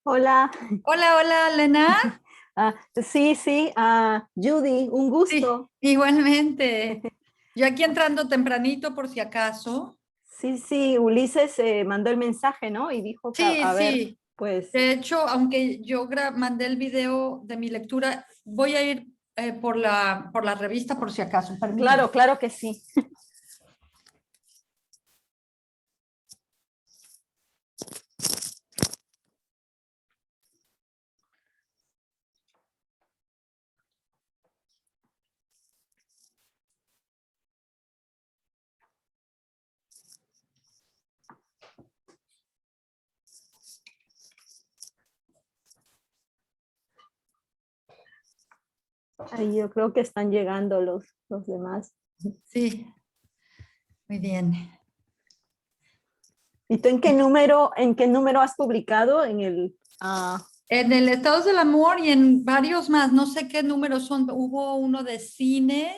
Hola. Hola, hola, Lena. Sí, sí, Judy, un Sí, gusto. igualmente. Yo aquí entrando tempranito por si acaso. Sí, sí, Ulises mandó el mensaje, ¿no? Y dijo que, Sí, a ver, sí. pues, De hecho, aunque yo mandé el video de mi lectura, voy a ir por la revista por si acaso. Permíteme. claro, claro que sí. Ahí yo creo que están llegando los demás. Sí, muy bien. ¿Y tú en qué número has publicado? En el, En el Estados del Amor y en varios más, no sé qué números son. Hubo uno de cine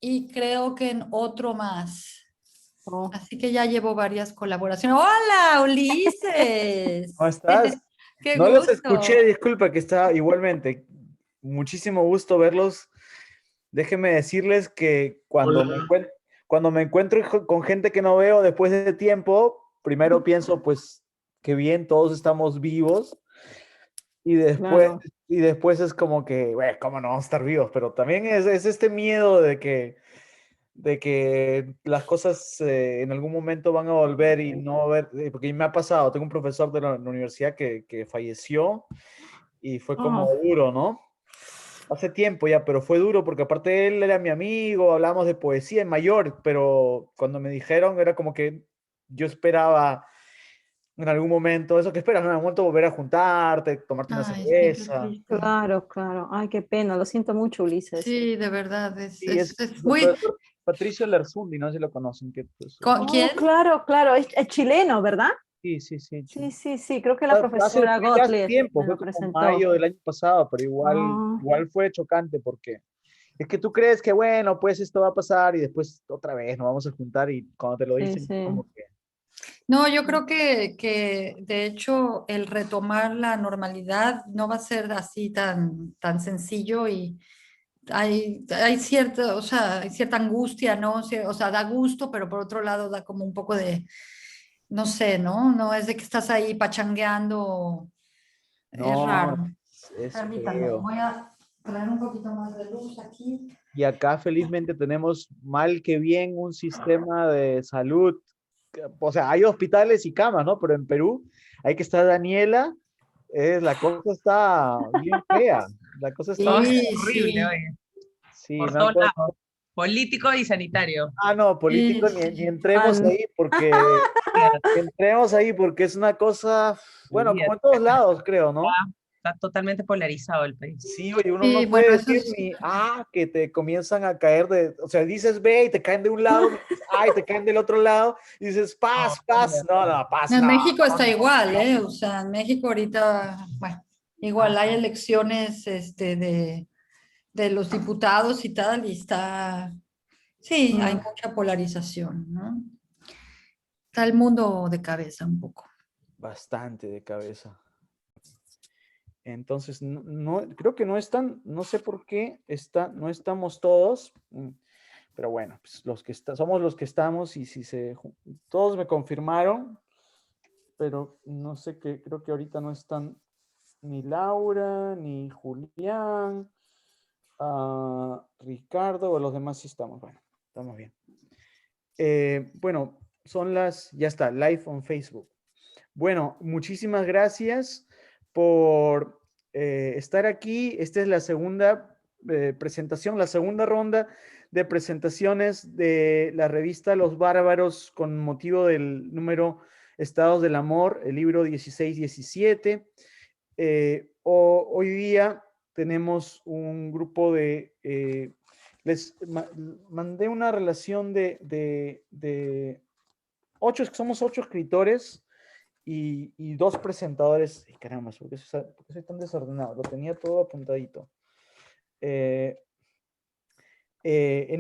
y creo que en otro más. oh. Así que ya llevo varias colaboraciones. Hola, Ulises. ¿Cómo estás? Qué No los escuché, gusto. disculpa que estaba igualmente. Muchísimo gusto verlos. Déjenme decirles que Hola. cuando me encuentro con gente que no veo después de tiempo, primero pienso, pues, qué bien, todos estamos vivos. Y después, Claro. y después es como que, bueno, ¿cómo no vamos a estar vivos? Pero también es este miedo de que las cosas en algún momento van a volver y no va a haber, porque me ha pasado, tengo un profesor de la universidad que falleció y fue como Oh, duro, ¿no? Hace tiempo ya, pero fue duro porque aparte él era mi amigo, hablamos de poesía en mayor, pero cuando me dijeron era como que yo esperaba en algún momento, eso que esperas, ¿no? En algún momento volver a juntarte, tomarte una Ay, sí, qué cerveza. triste. claro, claro. Ay, qué pena, lo siento mucho, Ulises. Sí, de verdad, es, Y es, es es el muy... profesor Patricio Lerzundi, no sé si lo conocen, que pues, ¿Con Oh, quién? claro, claro, es chileno, ¿verdad? sí, sí, sí. Sí, sí, sí, creo que la profesora Fue ya hace Gottlieb tiempo, me fue lo como presentó. mayo del año pasado, pero igual, Ah, igual fue chocante porque es que tú crees que, bueno, pues esto va a pasar y después otra vez nos vamos a juntar y cuando te lo sí, dicen es sí. como que, No, yo creo que de hecho el retomar la normalidad no va a ser así tan sencillo y hay cierta, o sea, hay cierta angustia, ¿no? O sea, da gusto, pero por otro lado da como un poco de, no sé, ¿no? No es de que estás ahí pachangueando, es no, raro. es Permítanme, feo. voy a traer un poquito más de luz aquí. Y acá felizmente tenemos mal que bien un sistema de salud, o sea, hay hospitales y camas, ¿no? Pero en Perú, hay que estar Daniela, la cosa está bien fea, la cosa está Oh, fea. Sí, horrible, sí, oye, Sí, por me han todos lados, político y sanitario. No, sí, político ni sí. entremos Ah, ahí porque entremos ahí porque es una cosa, bueno, como Olvídate, en todos lados, creo, ¿no? está totalmente polarizado el país. Sí, oye, uno Sí, no bueno, puede eso decir es. ni que te comienzan a caer o sea, dices ve y te caen de un lado, dices y te caen del otro lado, y dices No, paz, paz, no, no, paz, En no. México está igual, ¿eh? O sea, en México ahorita, bueno, igual hay elecciones de los diputados y tal, y está, sí, hay mm, mucha polarización, ¿no? Está el mundo de cabeza un poco. Bastante de cabeza. Entonces, creo que no están, no sé por qué no estamos todos, pero bueno, pues somos los que estamos y si todos me confirmaron, pero no sé qué, creo que ahorita no están ni Laura, ni Julián, Ricardo, o los demás sí estamos, bueno, estamos bien. Bueno, ya está, live on Facebook. Bueno, muchísimas gracias por estar aquí. Esta es la segunda presentación, la segunda ronda de presentaciones de la revista Los Bárbaros con motivo del número Estados del Amor, el libro 16-17. Hoy día tenemos un grupo mandé una relación de somos 8 escritores y 2 presentadores. Ay, caramba, por qué soy tan desordenado? Lo tenía todo apuntadito. En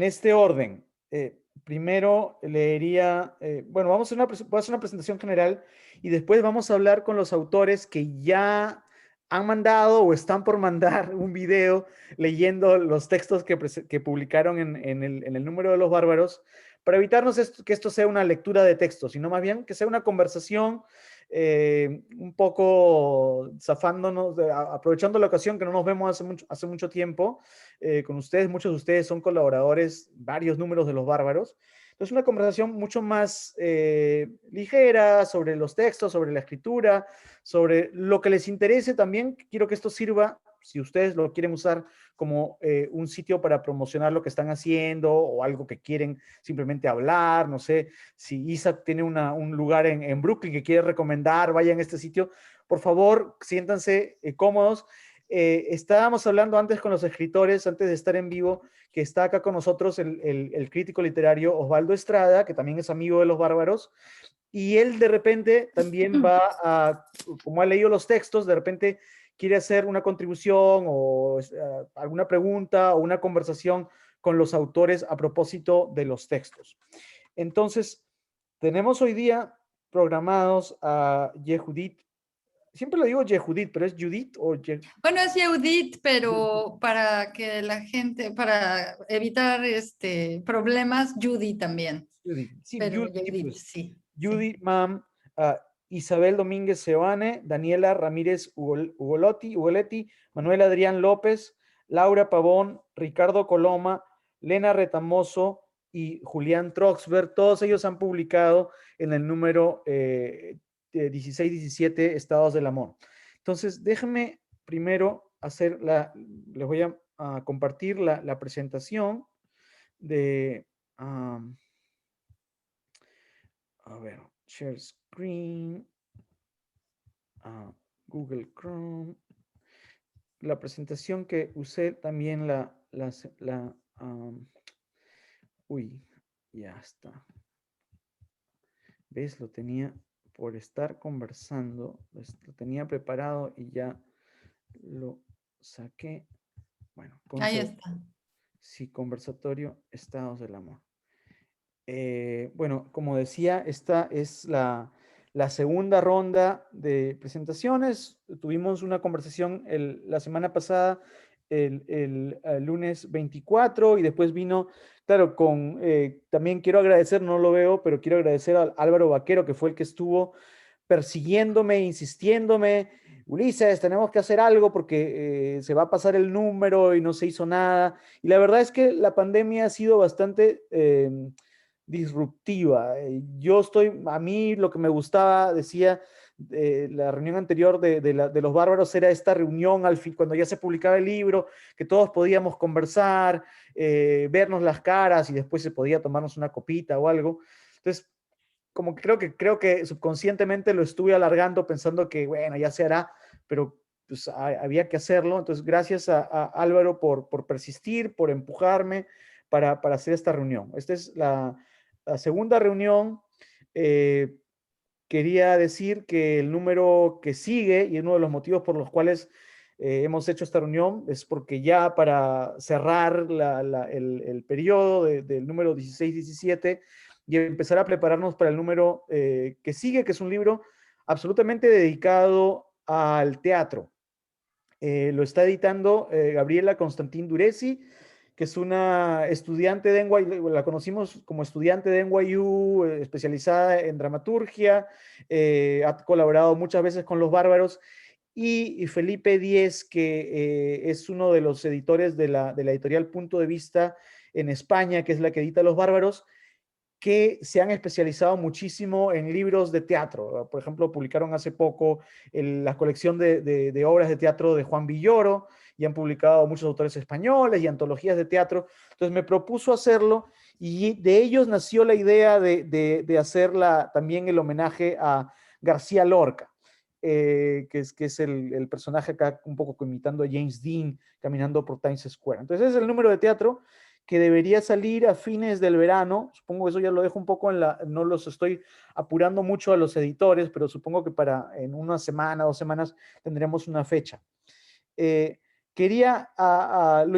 este orden, primero leería, bueno, voy a hacer una presentación general y después vamos a hablar con los autores que ya han mandado o están por mandar un video leyendo los textos que publicaron en el número de los bárbaros, para evitarnos que esto sea una lectura de textos, sino más bien que sea una conversación un poco zafándonos, aprovechando la ocasión que no nos vemos hace mucho tiempo con ustedes. Muchos de ustedes son colaboradores, varios números de los bárbaros. Entonces, una conversación mucho más ligera sobre los textos, sobre la escritura, sobre lo que les interese también. Quiero que esto sirva, si ustedes lo quieren usar como un sitio para promocionar lo que están haciendo o algo que quieren simplemente hablar. No sé, si Isaac tiene un lugar en Brooklyn que quiere recomendar, vayan a este sitio. Por favor, siéntanse cómodos. Estábamos hablando antes con los escritores, antes de estar en vivo, que está acá con nosotros el crítico literario Osvaldo Estrada, que también es amigo de los bárbaros, y él de repente también va como ha leído los textos, de repente quiere hacer una contribución o alguna pregunta o una conversación con los autores a propósito de los textos. Entonces, tenemos hoy día programados a Yehudit. Siempre lo digo Yehudit, pero ¿es Judith o Bueno, es Judith, pero para que la gente, para evitar problemas, Judy también. Judith? Sí, Pero Judith, Judith, pues. sí. Judy, Mam, Isabel Domínguez Seoane, Daniela Ramírez Ugoletti, Manuel Adrián López, Laura Pavón, Ricardo Coloma, Lena Retamoso y Julián Troxberg. Todos ellos han publicado en el número 16-17 Estados del Amor. Entonces, déjenme primero les voy a compartir la presentación de... a ver, share screen, Google Chrome. La presentación que usé también uy, ya está. ¿Ves? Lo tenía por estar conversando, lo tenía preparado y ya lo saqué. Bueno, Ahí está. sí, conversatorio, estados del amor. Bueno, como decía, esta es la segunda ronda de presentaciones. Tuvimos una conversación la semana pasada, el lunes 24, y después vino, claro, también quiero agradecer, no lo veo, pero quiero agradecer a Álvaro Vaquero, que fue el que estuvo persiguiéndome, insistiéndome. Ulises, tenemos que hacer algo porque se va a pasar el número y no se hizo nada. Y la verdad es que la pandemia ha sido bastante disruptiva. A mí lo que me gustaba, decía, la reunión anterior de los bárbaros era esta reunión al fin, cuando ya se publicaba el libro, que todos podíamos conversar, vernos las caras y después se podía tomarnos una copita o algo. Entonces, como que creo que subconscientemente lo estuve alargando pensando que, bueno, ya se hará, pero pues había que hacerlo. Entonces, gracias a Álvaro por persistir, por empujarme para hacer esta reunión. Esta es la segunda reunión. Quería decir que el número que sigue, y uno de los motivos por los cuales hemos hecho esta reunión, es porque ya para cerrar el periodo del número 16-17 y empezar a prepararnos para el número que sigue, que es un libro absolutamente dedicado al teatro. Lo está editando Gabriela Constantín Duresi, que es una estudiante de NYU, la conocimos como estudiante de NYU, especializada en dramaturgia, ha colaborado muchas veces con Los Bárbaros, y Felipe Díez, que es uno de los editores de la editorial Punto de Vista en España, que es la que edita Los Bárbaros, que se han especializado muchísimo en libros de teatro. Por ejemplo, publicaron hace poco la colección de obras de teatro de Juan Villoro, y han publicado muchos autores españoles y antologías de teatro. Entonces me propuso hacerlo, y de ellos nació la idea de hacer también el homenaje a García Lorca, que es el personaje acá un poco imitando a James Dean caminando por Times Square. Entonces es el número de teatro que debería salir a fines del verano. Supongo que eso ya lo dejo un poco no los estoy apurando mucho a los editores, pero supongo que en una semana, 2 semanas tendremos una fecha. Lo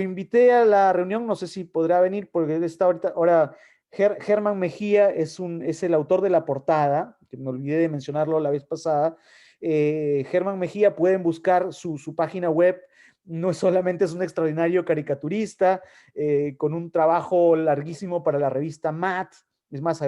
invité a la reunión, no sé si podrá venir porque él está ahora Germán Mejía es el autor de la portada, que me olvidé de mencionarlo la vez pasada. Germán Mejía, pueden buscar su página web. No solamente es un extraordinario caricaturista, con un trabajo larguísimo para la revista Matt. Es más,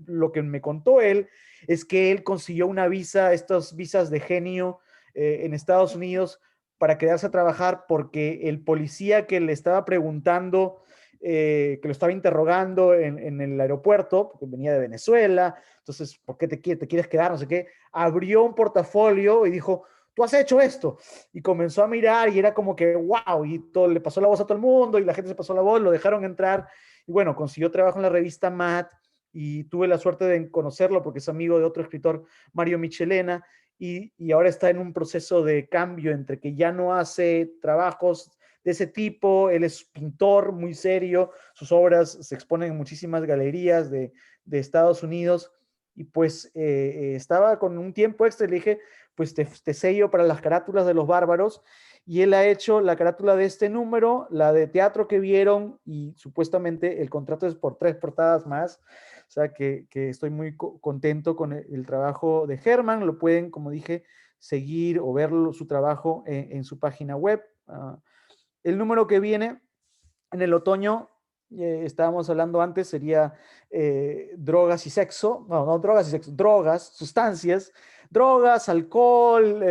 lo que me contó él es que él consiguió una visa, estas visas de genio en Estados Unidos, para quedarse a trabajar, porque el policía que le estaba preguntando, que lo estaba interrogando en el aeropuerto, porque venía de Venezuela, entonces, ¿por qué te quieres quedar? No sé qué. Abrió un portafolio y dijo, tú has hecho esto. Y comenzó a mirar y era como que, wow, y todo, le pasó la voz a todo el mundo y la gente se pasó la voz, lo dejaron entrar. Y bueno, consiguió trabajo en la revista Matt y tuve la suerte de conocerlo porque es amigo de otro escritor, Mario Michelena, y ahora está en un proceso de cambio entre que ya no hace trabajos de ese tipo. Él es pintor muy serio, sus obras se exponen en muchísimas galerías de Estados Unidos, y pues estaba con un tiempo extra y le dije, pues te sello para las carátulas de Los Bárbaros, y él ha hecho la carátula de este número, la de teatro que vieron, y supuestamente el contrato es por 3 portadas más. O sea que estoy muy contento con el trabajo de Germán. Lo pueden, como dije, seguir o ver su trabajo en su página web. El número que viene en el otoño, estábamos hablando antes, sería drogas y sexo. No drogas y sexo, drogas, sustancias, drogas, alcohol,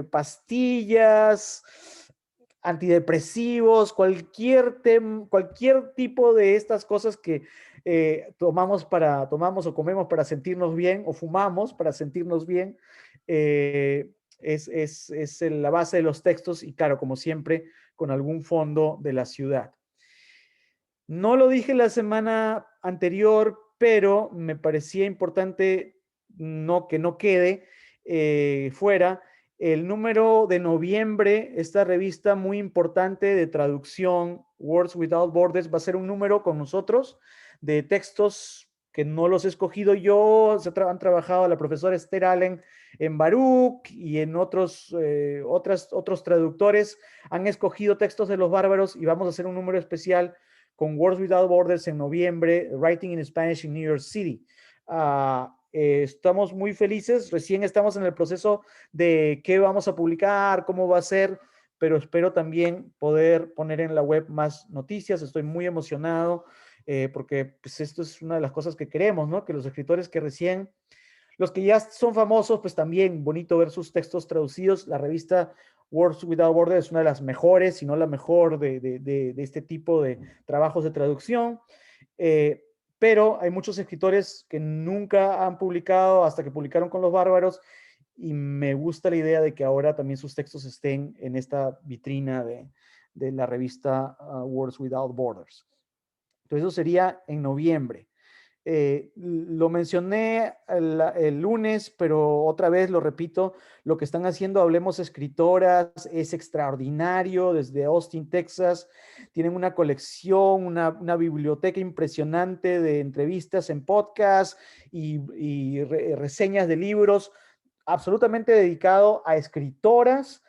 pastillas, antidepresivos, cualquier tipo de estas cosas que tomamos o comemos para sentirnos bien, o fumamos para sentirnos bien. Es la base de los textos, y claro, como siempre, con algún fondo de la ciudad. No lo dije la semana anterior, pero me parecía importante que no quede fuera. El número de noviembre, esta revista muy importante de traducción, Words Without Borders, va a ser un número con nosotros de textos que no los he escogido yo. Han trabajado la profesora Esther Allen en Baruch, y en otros traductores han escogido textos de Los Bárbaros, y vamos a hacer un número especial con Words Without Borders en noviembre, Writing in Spanish in New York City. Estamos muy felices, recién estamos en el proceso de qué vamos a publicar, cómo va a ser, pero espero también poder poner en la web más noticias. Estoy muy emocionado porque pues, esto es una de las cosas que queremos, ¿no? Que los escritores que recién, los que ya son famosos, pues también bonito ver sus textos traducidos. La revista Words Without Borders es una de las mejores, si no la mejor, de este tipo de trabajos de traducción. Pero hay muchos escritores que nunca han publicado hasta que publicaron con Los Bárbaros, y me gusta la idea de que ahora también sus textos estén en esta vitrina de la revista Words Without Borders. Entonces eso sería en noviembre. Lo mencioné el lunes, pero otra vez lo repito, lo que están haciendo Hablemos Escritoras es extraordinario. Desde Austin, Texas, tienen una colección, una biblioteca impresionante de entrevistas en podcast y reseñas de libros, absolutamente dedicado a escritoras,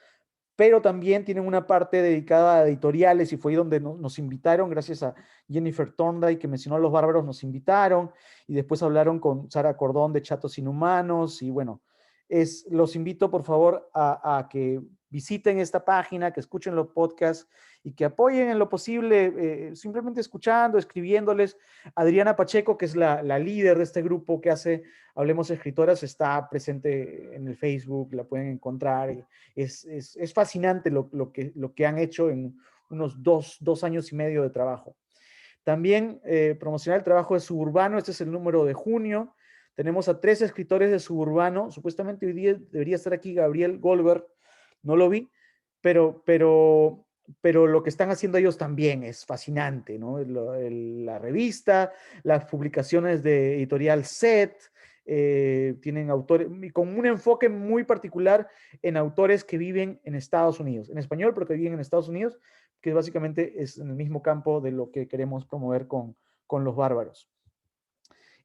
pero también tienen una parte dedicada a editoriales, y fue ahí donde nos invitaron, gracias a Jennifer Thorndyke, que mencionó a Los Bárbaros, nos invitaron, y después hablaron con Sara Cordón de Chatos Inhumanos. Y bueno, los invito por favor a que visiten esta página, que escuchen los podcasts y que apoyen en lo posible, simplemente escuchando, escribiéndoles. Adriana Pacheco, que es la líder de este grupo que hace Hablemos Escritoras, está presente en el Facebook, la pueden encontrar. Es fascinante lo que han hecho en unos dos años y medio de trabajo. También promocionar el trabajo de Suburbano. Este es el número de junio. Tenemos a 3 escritores de Suburbano. Supuestamente hoy día debería estar aquí Gabriel Goldberg. No lo vi, pero lo que están haciendo ellos también es fascinante, ¿no? La revista, las publicaciones de Editorial Set, tienen autores con un enfoque muy particular en autores que viven en Estados Unidos, en español, pero que viven en Estados Unidos, que básicamente es en el mismo campo de lo que queremos promover con Los Bárbaros.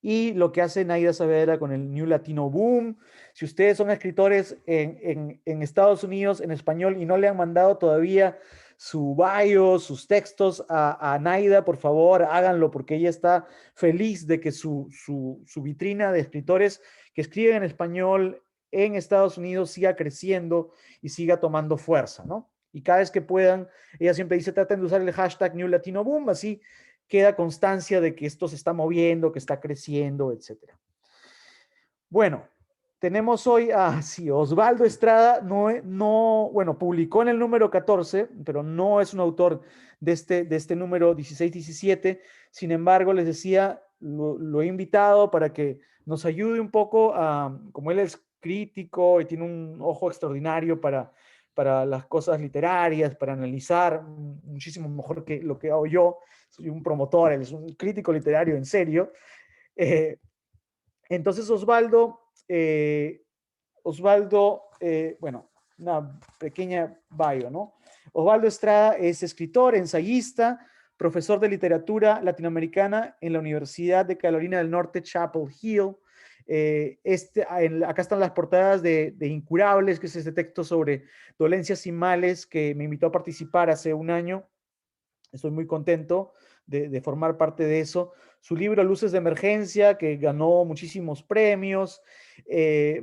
Y lo que hace Naida Saavedra con el New Latino Boom. Si ustedes son escritores en Estados Unidos en español y no le han mandado todavía su bio, sus textos a Naida, por favor, háganlo, porque ella está feliz de que su vitrina de escritores que escriben en español en Estados Unidos siga creciendo y siga tomando fuerza, ¿no? Y cada vez que puedan, ella siempre dice, traten de usar el hashtag New Latino Boom, así queda constancia de que esto se está moviendo, que está creciendo, etc. Bueno, tenemos hoy a sí, Osvaldo Estrada, bueno, publicó en el número 14, pero no es un autor de este número 16-17. Sin embargo, les decía, lo he invitado para que nos ayude un poco, como él es crítico y tiene un ojo extraordinario para las cosas literarias, para analizar muchísimo mejor que lo que hago yo. Soy un promotor, él es un crítico literario en serio. Entonces, bueno, una pequeña bio, ¿no? Osvaldo Estrada es escritor, ensayista, profesor de literatura latinoamericana en la Universidad de Carolina del Norte, Chapel Hill. Acá están las portadas de Incurables, que es este texto sobre dolencias y males que me invitó a participar hace un año. Estoy muy contento de formar parte de eso. Su libro Luces de Emergencia, que ganó muchísimos premios.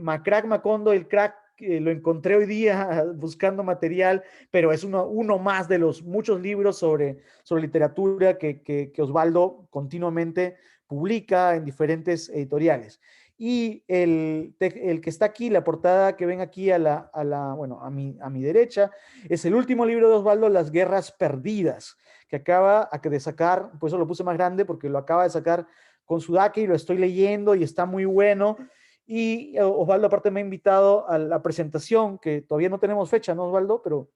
Macrack Macondo, el crack, lo encontré hoy día buscando material, pero es uno más de los muchos libros sobre literatura que Osvaldo continuamente publica en diferentes editoriales. Y el que está aquí, la portada que ven aquí bueno, a mi derecha, es el último libro de Osvaldo, Las Guerras Perdidas, que acaba de sacar, por eso lo puse más grande, porque lo acaba de sacar con Sudake y lo estoy leyendo y está muy bueno. Y Osvaldo aparte me ha invitado a la presentación, que todavía no tenemos fecha, ¿no, Osvaldo? Pero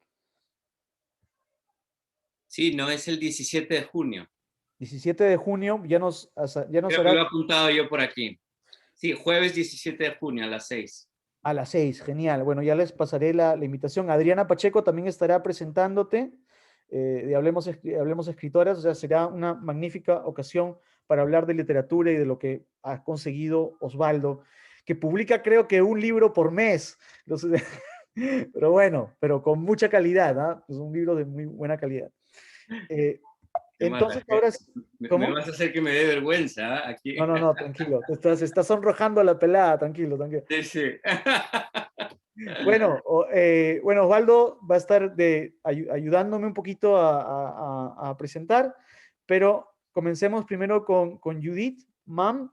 Sí, no, es el 17 de junio. 17 de junio, ya nos Creo que lo he apuntado yo por aquí. Sí, jueves 17 de junio a las 6. A las 6, genial. Bueno, ya les pasaré la invitación. Adriana Pacheco también estará presentándote de Hablemos Escritoras, o sea, será una magnífica ocasión para hablar de literatura y de lo que ha conseguido Osvaldo, que publica creo que un libro por mes. Entonces, pero bueno, pero con mucha calidad, ¿no? Es un libro de muy buena calidad. Entonces, ahora ¿Cómo? Me vas a hacer que me dé vergüenza, ¿eh? Aquí. No, tranquilo. Te estás sonrojando a la pelada, tranquilo. Sí, sí. Bueno, Osvaldo va a estar ayudándome un poquito a presentar, pero comencemos primero con Judith Mam,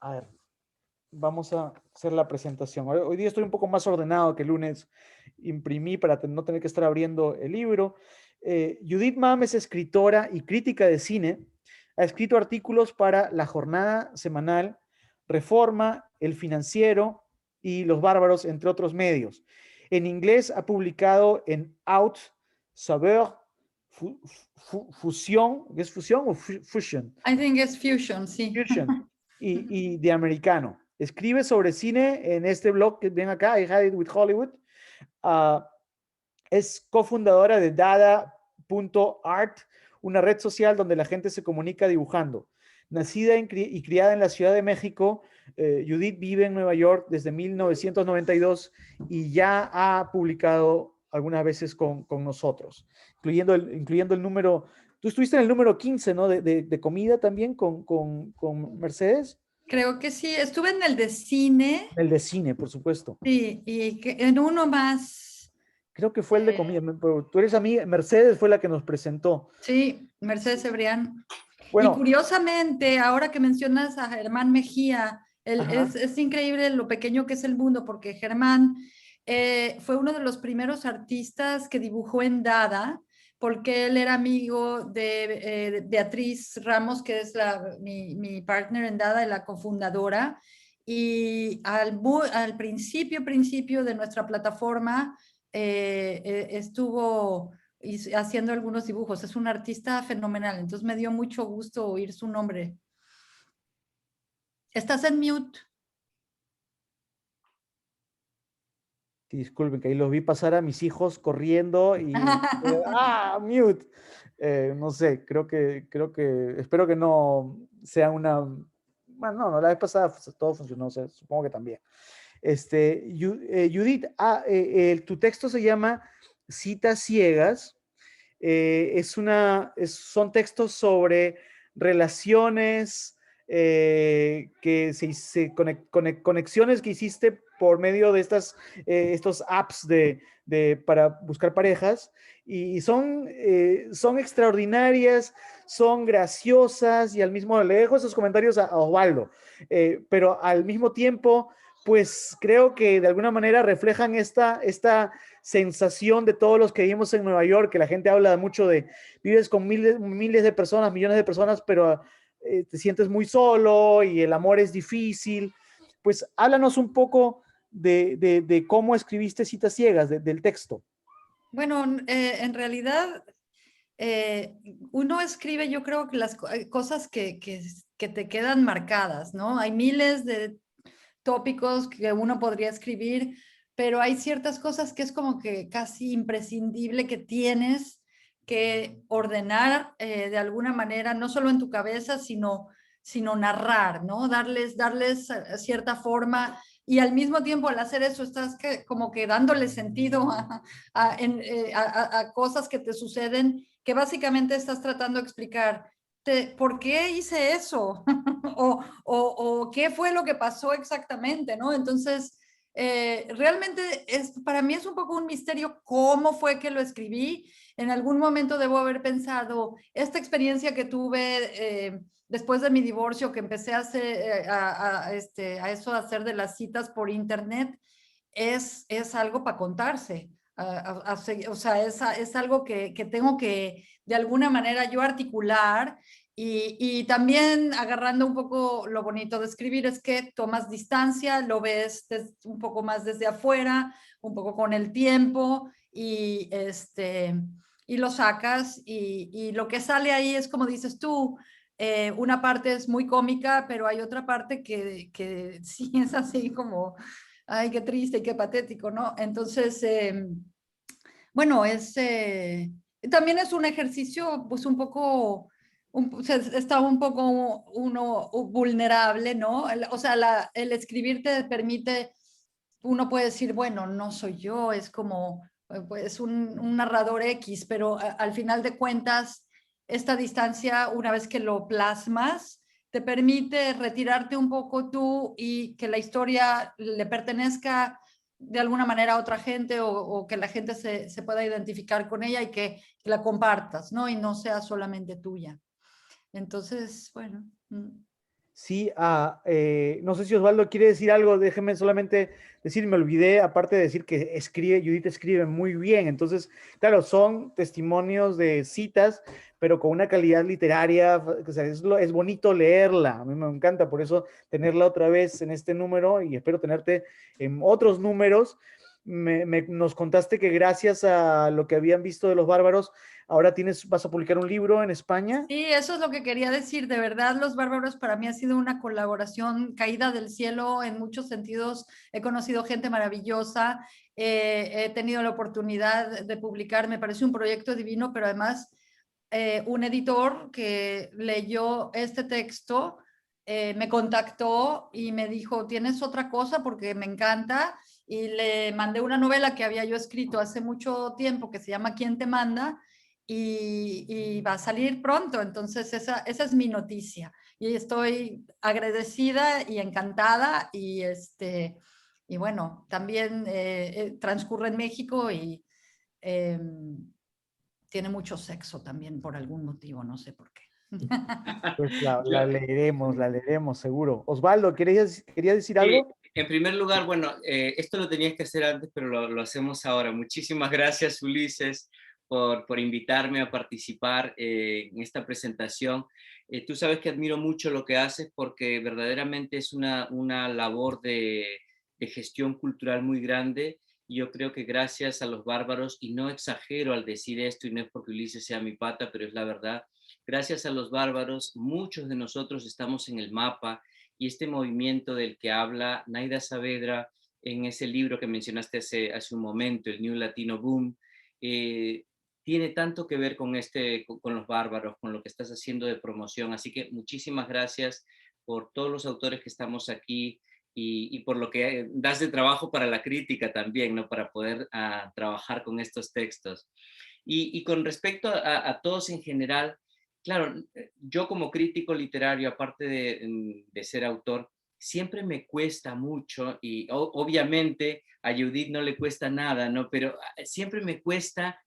a ver, vamos a hacer la presentación. Hoy día estoy un poco más ordenado que el lunes imprimí para no tener que estar abriendo el libro. Judith Mam es escritora y crítica de cine. Ha escrito artículos para La Jornada Semanal, Reforma, El Financiero y Los Bárbaros, entre otros medios. En inglés ha publicado en Out, Saber, Fusión, ¿es Fusión o Fusion? I think it's Fusion, sí. Fusion, y de Americano. Escribe sobre cine en este blog que ven acá, I Had It With Hollywood. Es cofundadora de Dada.art, una red social donde la gente se comunica dibujando. Nacida y criada en la Ciudad de México, Judith vive en Nueva York desde 1992 y ya ha publicado algunas veces con nosotros, incluyendo el número. Tú estuviste en el número 15, ¿no? De comida también con Mercedes. Creo que sí, estuve en el de cine. El de cine, por supuesto. Sí, y en uno más. Creo que fue el de comida, pero tú eres amiga, Mercedes fue la que nos presentó. Sí, Mercedes Cebrián. Bueno, y curiosamente, ahora que mencionas a Germán Mejía, es increíble lo pequeño que es el mundo, porque Germán fue uno de los primeros artistas que dibujó en Dada, porque él era amigo de Beatriz Ramos, que es mi partner en Dada y la cofundadora, y al principio de nuestra plataforma estuvo haciendo algunos dibujos. Es un artista fenomenal, entonces me dio mucho gusto oír su nombre. Estás en mute. Disculpen, que ahí los vi pasar a mis hijos corriendo y mute. No sé, espero que no sea una. Bueno, no, la vez pasada todo funcionó, o sea, supongo que también. Judith, tu texto se llama Citas Ciegas. Son textos sobre relaciones, conexiones que hiciste por medio de estos apps para buscar parejas, y son extraordinarias, son graciosas, y al mismo le dejo esos comentarios a Osvaldo, pero al mismo tiempo, pues creo que de alguna manera reflejan esta sensación de todos los que vivimos en Nueva York, que la gente habla mucho de vives con miles de personas, millones de personas, pero te sientes muy solo y el amor es difícil. Pues háblanos un poco de cómo escribiste Citas Ciegas, del texto. Bueno, en realidad uno escribe, yo creo que las cosas que te quedan marcadas, ¿no? Hay miles de tópicos que uno podría escribir, pero hay ciertas cosas que es como que casi imprescindible que tienes que ordenar de alguna manera, no solo en tu cabeza, sino narrar, ¿no? Darles cierta forma, y al mismo tiempo al hacer eso estás como que dándole sentido a cosas que te suceden, que básicamente estás tratando de explicar. ¿Por qué hice eso? o qué fue lo que pasó exactamente, ¿no? Entonces, realmente para mí es un poco un misterio cómo fue que lo escribí. En algún momento debo haber pensado, esta experiencia que tuve después de mi divorcio, que empecé a hacer, a eso de hacer de las citas por internet, es algo para contarse. O sea, es algo que tengo que de alguna manera yo articular, y también agarrando un poco lo bonito de escribir es que tomas distancia, lo ves un poco más desde afuera, un poco con el tiempo, y lo sacas, y lo que sale ahí es como dices tú, una parte es muy cómica, pero hay otra parte que sí es así como, ay, qué triste y qué patético, ¿no? Entonces, bueno, también es un ejercicio, pues un poco, está un poco uno vulnerable, ¿no? O sea, el escribir te permite, uno puede decir, bueno, no soy yo, es como, pues un narrador X, pero al final de cuentas, esta distancia, una vez que lo plasmas, te permite retirarte un poco tú y que la historia le pertenezca de alguna manera a otra gente, o que la gente se pueda identificar con ella y que la compartas, ¿no? Y no sea solamente tuya. Entonces, bueno. Sí, no sé si Osvaldo quiere decir algo, déjeme solamente decir, me olvidé, aparte de decir que Judith escribe muy bien, entonces, claro, son testimonios de citas, pero con una calidad literaria, o sea, es bonito leerla, a mí me encanta, por eso tenerla otra vez en este número, y espero tenerte en otros números. Nos contaste que gracias a lo que habían visto de Los Bárbaros, ahora vas a publicar un libro en España. Sí, eso es lo que quería decir. De verdad, Los Bárbaros para mí ha sido una colaboración caída del cielo en muchos sentidos. He conocido gente maravillosa, he tenido la oportunidad de publicar, me parece un proyecto divino, pero además un editor que leyó este texto me contactó y me dijo, ¿tienes otra cosa? Porque me encanta. Y le mandé una novela que había yo escrito hace mucho tiempo que se llama ¿Quién te manda? Y va a salir pronto. Entonces esa es mi noticia. Y estoy agradecida y encantada. Y bueno, también transcurre en México, y eh, tiene mucho sexo también por algún motivo, no sé por qué. Pues Yo- la leeremos seguro. Osvaldo, ¿quería decir Sí, algo? en primer lugar, bueno, esto lo tenías que hacer antes, pero lo hacemos ahora. Muchísimas gracias, Ulises, por invitarme a participar en esta presentación. Tú sabes que admiro mucho lo que haces porque verdaderamente es una labor de gestión cultural muy grande. Y yo creo que gracias a Los Bárbaros, y no exagero al decir esto, y no es porque Ulises sea mi pata, pero es la verdad, gracias a Los Bárbaros, muchos de nosotros estamos en el mapa, y este movimiento del que habla Naida Saavedra en ese libro que mencionaste hace un momento, el New Latino Boom, tiene tanto que ver con Los Bárbaros, con lo que estás haciendo de promoción. Así que muchísimas gracias por todos los autores que estamos aquí, y por lo que das de trabajo para la crítica también, ¿no? Para poder trabajar con estos textos. Y con respecto a todos en general, claro, yo como crítico literario, aparte de ser autor, siempre me cuesta mucho, y obviamente a Judith no le cuesta nada, ¿no? Pero siempre me cuesta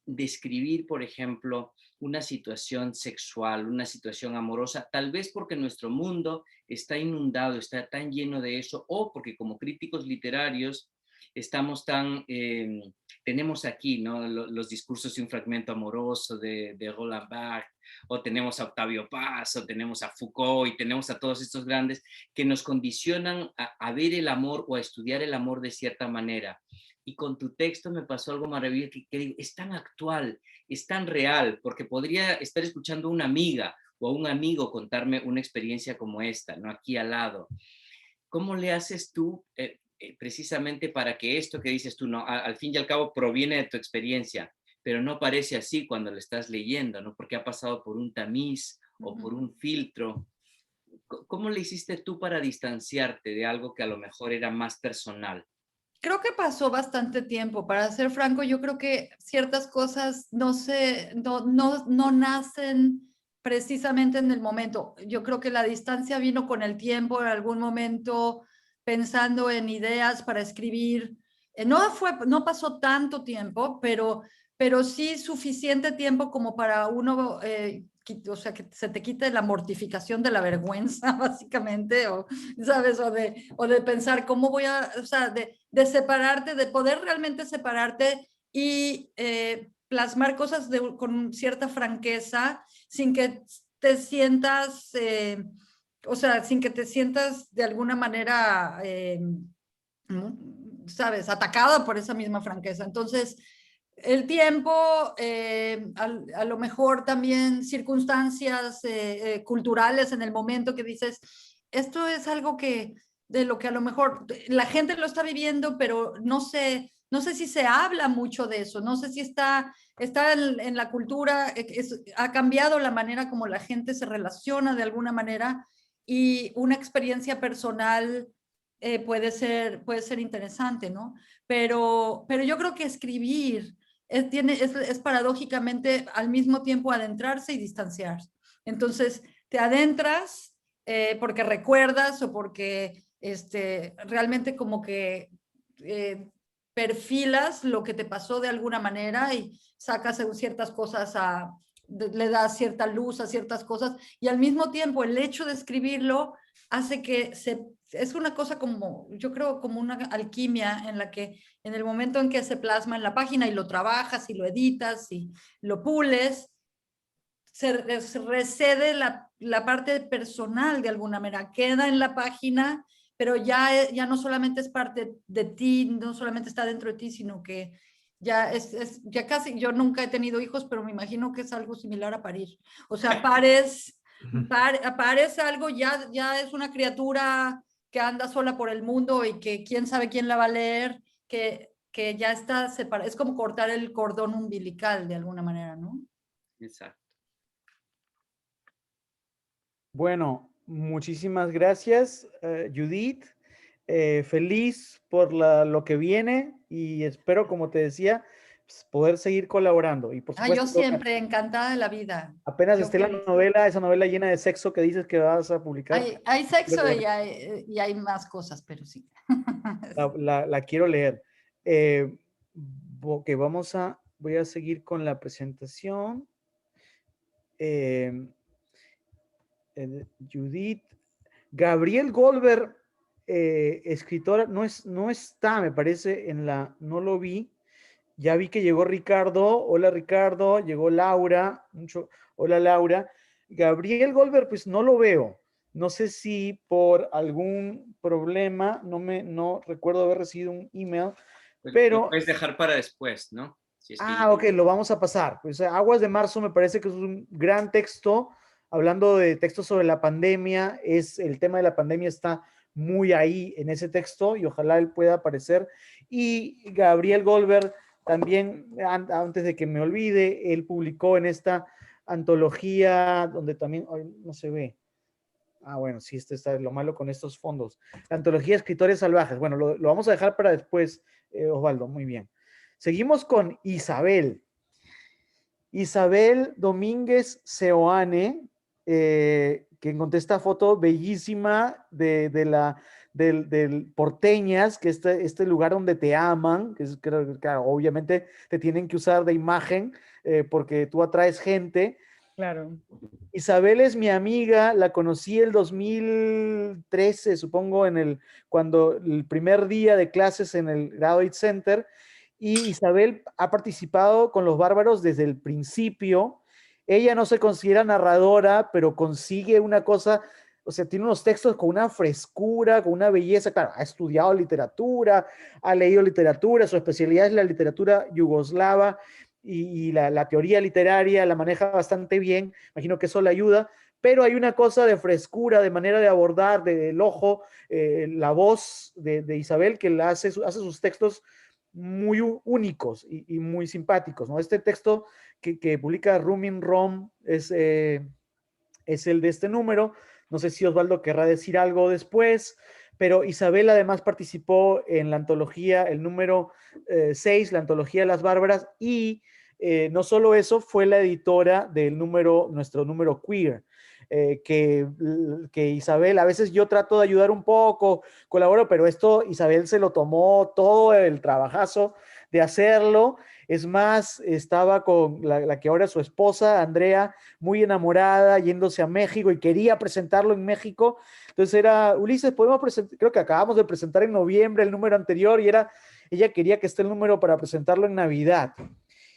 describir, por ejemplo, una situación sexual, una situación amorosa, tal vez porque nuestro mundo está inundado, está tan lleno de eso, o porque como críticos literarios estamos tenemos aquí, ¿no? Los discursos de un fragmento amoroso de Roland Barthes, o tenemos a Octavio Paz, o tenemos a Foucault, y tenemos a todos estos grandes que nos condicionan a ver el amor o a estudiar el amor de cierta manera. Y con tu texto me pasó algo maravilloso, que digo, es tan actual, es tan real, porque podría estar escuchando a una amiga o a un amigo contarme una experiencia como esta, ¿no? Aquí al lado. ¿Cómo le haces tú precisamente para que esto que dices tú, no, al fin y al cabo proviene de tu experiencia, pero no parece así cuando lo estás leyendo, ¿no? Porque ha pasado por un tamiz o por un filtro. ¿Cómo le hiciste tú para distanciarte de algo que a lo mejor era más personal? Creo que pasó bastante tiempo. Para ser franco, yo creo que ciertas cosas no nacen precisamente en el momento. Yo creo que la distancia vino con el tiempo, en algún momento pensando en ideas para escribir. No pasó tanto tiempo, pero sí suficiente tiempo como para uno, o sea, que se te quite la mortificación de la vergüenza, básicamente, ¿sabes? O de pensar cómo voy a, o sea, de separarte, de poder realmente separarte y plasmar cosas con cierta franqueza, sin que te sientas, o sea, sin que te sientas de alguna manera, ¿sabes?, atacada por esa misma franqueza. Entonces, el tiempo, a lo mejor también circunstancias culturales en el momento que dices, esto es algo de lo que a lo mejor la gente lo está viviendo, pero no sé si se habla mucho de eso, no sé si está en la cultura, ha cambiado la manera como la gente se relaciona de alguna manera, y una experiencia personal puede ser interesante, ¿no? Pero yo creo que escribir es paradójicamente al mismo tiempo adentrarse y distanciarse. Entonces, te adentras porque recuerdas o porque realmente como que perfilas lo que te pasó de alguna manera y sacas ciertas cosas le das cierta luz a ciertas cosas, y al mismo tiempo el hecho de escribirlo hace que es una cosa como, yo creo, como una alquimia en la que en el momento en que se plasma en la página y lo trabajas y lo editas y lo pules, se recede la parte personal de alguna manera, queda en la página, pero ya no solamente es parte de ti, no solamente está dentro de ti, sino que ya casi, yo nunca he tenido hijos, pero me imagino que es algo similar a parir. O sea, pares algo, ya es una criatura que anda sola por el mundo y que quién sabe quién la va a leer, que ya está separada. Es como cortar el cordón umbilical de alguna manera, ¿no? Exacto. Bueno, muchísimas gracias, Judith. Feliz por lo que viene y espero, como te decía, pues, poder seguir colaborando. Y por Yo supuesto, siempre encantada de la vida. apenas Yo esté la feliz. novela, esa novela llena de sexo que dices que vas a publicar, Hay sexo quiero y hay más cosas, pero sí. la quiero leer. Ok, voy a seguir con la presentación. Judith. Gabriel Goldberg, escritora, no está, me parece, no lo vi. Ya vi que llegó Ricardo. Hola Ricardo, llegó Laura. Hola Laura. Gabriel Goldberg, pues no lo veo. No sé si por algún problema, no recuerdo haber recibido un email, pero... Lo puedes dejar para después, ¿no? Si es que ok, lo vamos a pasar. Pues Aguas de Marzo me parece que es un gran texto, hablando de textos sobre la pandemia. El tema de la pandemia está muy ahí en ese texto y ojalá él pueda aparecer. Y Gabriel Goldberg también, antes de que me olvide, él publicó en esta antología donde también, no se ve, Ah, bueno, sí, este está lo malo con estos fondos. La antología de escritores salvajes. Bueno, lo vamos a dejar para después, Osvaldo. Muy bien. Seguimos con Isabel. Isabel Domínguez Seoane, que encontré esta foto bellísima del Porteñas, que este lugar donde te aman, que es, claro, obviamente te tienen que usar de imagen porque tú atraes gente. Claro. Isabel es mi amiga, la conocí el 2013, supongo, cuando el primer día de clases en el Graduate Center, y Isabel ha participado con los Bárbaros desde el principio. Ella no se considera narradora, pero consigue una cosa, o sea, tiene unos textos con una frescura, con una belleza. Claro, ha estudiado literatura, ha leído literatura, su especialidad es la literatura yugoslava y la teoría literaria la maneja bastante bien. Imagino que eso le ayuda, pero hay una cosa de frescura, de manera de abordar, del ojo, la voz de Isabel, que hace sus textos muy únicos y muy simpáticos, ¿no? Este texto que publica Rumin Rom es el de este número. No sé si Osvaldo querrá decir algo después, pero Isabel además participó en la antología, el número 6, la antología de las Bárbaras, y no solo eso, fue la editora del nuestro número queer. Que Isabel, a veces yo trato de ayudar un poco, colaboro, pero esto Isabel se lo tomó todo el trabajazo de hacerlo. Es más, estaba con la que ahora es su esposa, Andrea, muy enamorada, yéndose a México y quería presentarlo en México. Entonces era, Ulises, podemos presentar, creo que acabamos de presentar en noviembre el número anterior y ella quería que esté el número para presentarlo en Navidad.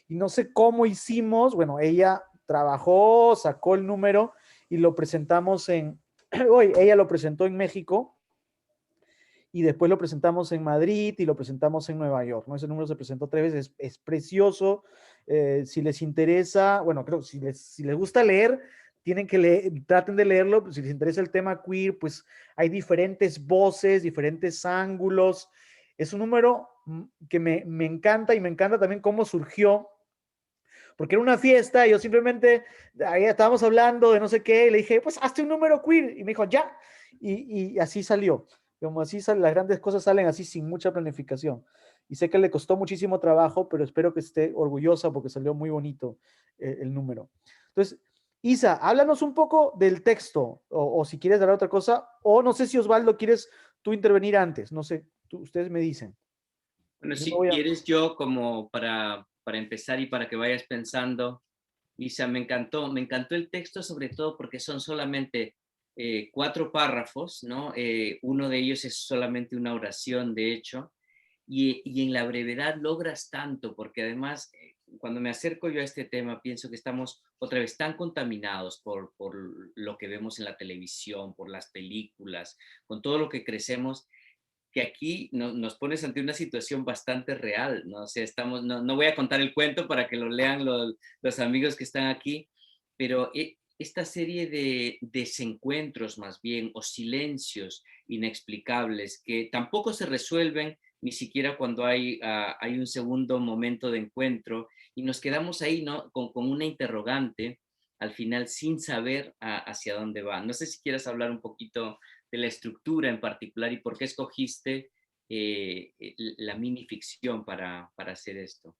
Y no sé cómo hicimos, bueno, ella trabajó, sacó el número y lo presentamos hoy ella lo presentó en México y después lo presentamos en Madrid y lo presentamos en Nueva York, ¿no? Ese número se presentó 3 veces, es precioso. Si les interesa, bueno, creo que si les gusta leer, tienen que leer, traten de leerlo. Si les interesa el tema queer, pues hay diferentes voces, diferentes ángulos. Es un número que me encanta, y me encanta también cómo surgió, porque era una fiesta y yo simplemente, ahí estábamos hablando de no sé qué, y le dije, pues hazte un número queer, y me dijo, ya, y así salió. Como así las grandes cosas salen así sin mucha planificación. Y sé que le costó muchísimo trabajo, pero espero que esté orgullosa porque salió muy bonito el número. Entonces, Isa, háblanos un poco del texto, o si quieres dar otra cosa, o no sé si Osvaldo quieres tú intervenir antes, no sé, ustedes me dicen. Bueno, Yo si quieres yo como para empezar y para que vayas pensando, Isa, me encantó el texto sobre todo porque son solamente 4 párrafos, ¿no? Uno de ellos es solamente una oración, de hecho, y en la brevedad logras tanto, porque además cuando me acerco yo a este tema pienso que estamos otra vez tan contaminados por lo que vemos en la televisión, por las películas, con todo lo que crecemos, que aquí nos pones ante una situación bastante real, ¿no? O sea, no voy a contar el cuento para que lo lean los amigos que están aquí, pero esta serie de desencuentros más bien, o silencios inexplicables, que tampoco se resuelven ni siquiera cuando hay un segundo momento de encuentro, y nos quedamos ahí, ¿no? Con una interrogante al final sin saber hacia dónde va. No sé si quieres hablar un poquito de la estructura en particular y por qué escogiste la minificción para hacer esto.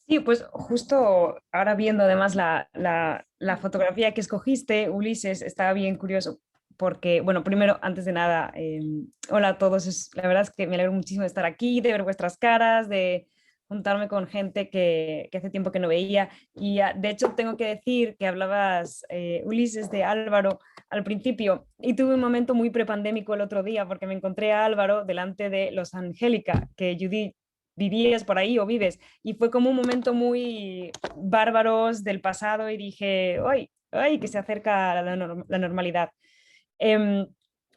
Sí, pues justo ahora viendo además la fotografía que escogiste, Ulises, estaba bien curioso porque, bueno, primero, antes de nada, hola a todos, la verdad es que me alegro muchísimo de estar aquí, de ver vuestras caras, de juntarme con gente que hace tiempo que no veía. Y de hecho tengo que decir que hablabas, Ulises, de Álvaro al principio, y tuve un momento muy prepandémico el otro día porque me encontré a Álvaro delante de Los Angélica, que Judith vivías por ahí o vives, y fue como un momento muy bárbaros del pasado y dije, ¡ay! ¡Ay! Que se acerca la normalidad. Eh,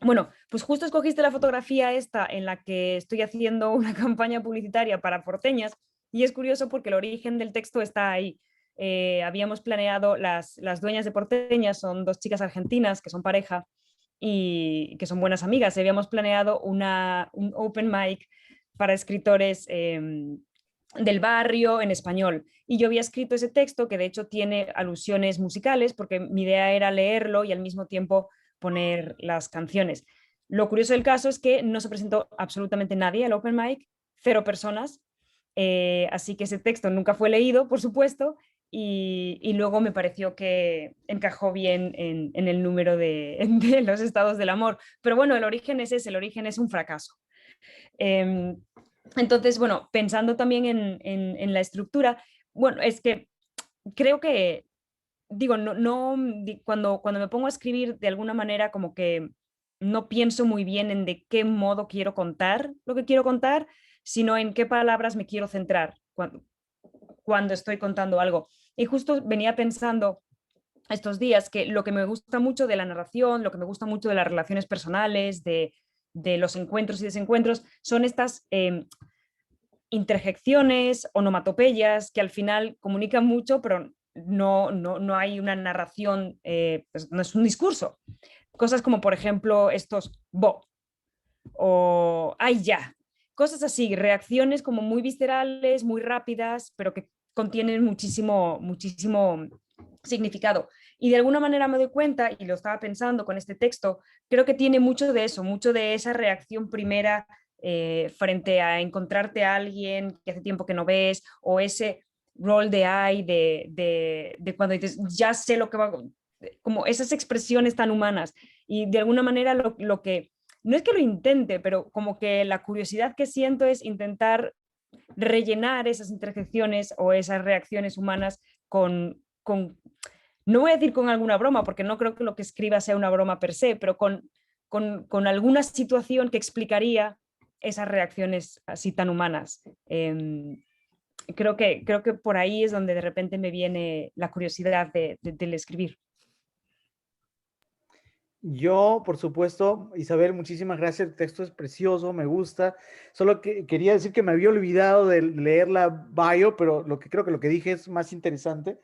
bueno, pues justo escogiste la fotografía esta en la que estoy haciendo una campaña publicitaria para Porteñas, y es curioso porque el origen del texto está ahí. Habíamos planeado, las dueñas de Porteñas son 2 chicas argentinas que son pareja y que son buenas amigas. Habíamos planeado un open mic para escritores del barrio en español. Y yo había escrito ese texto que de hecho tiene alusiones musicales porque mi idea era leerlo y al mismo tiempo poner las canciones. Lo curioso del caso es que no se presentó absolutamente nadie al Open Mic, 0 personas, así que ese texto nunca fue leído, por supuesto, y luego me pareció que encajó bien en el número de los estados del amor. Pero bueno, el origen es ese, el origen es un fracaso. Entonces, bueno, pensando también en la estructura, bueno, es que creo que, digo, cuando me pongo a escribir de alguna manera como que no pienso muy bien en de qué modo quiero contar lo que quiero contar, sino en qué palabras me quiero centrar cuando estoy contando algo. Y justo venía pensando estos días que lo que me gusta mucho de la narración, lo que me gusta mucho de las relaciones personales, de los encuentros y desencuentros, son estas interjecciones, onomatopeyas, que al final comunican mucho, pero no hay una narración, pues no es un discurso. Cosas como, por ejemplo, estos bo o ay ya, cosas así, reacciones como muy viscerales, muy rápidas, pero que contienen muchísimo significado. Y de alguna manera me doy cuenta, y lo estaba pensando con este texto, creo que tiene mucho de eso, mucho de esa reacción primera frente a encontrarte a alguien que hace tiempo que no ves, o ese roll de eye de cuando dices, ya sé lo que va, como esas expresiones tan humanas. Y de alguna manera lo que, no es que lo intente, pero como que la curiosidad que siento es intentar rellenar esas interjecciones o esas reacciones humanas no voy a decir con alguna broma, porque no creo que lo que escriba sea una broma per se, pero con alguna situación que explicaría esas reacciones así tan humanas. Creo que por ahí es donde de repente me viene la curiosidad del escribir. Yo, por supuesto, Isabel, muchísimas gracias. El texto es precioso, me gusta. Solo que quería decir que me había olvidado de leer la bio, pero creo que lo que dije es más interesante.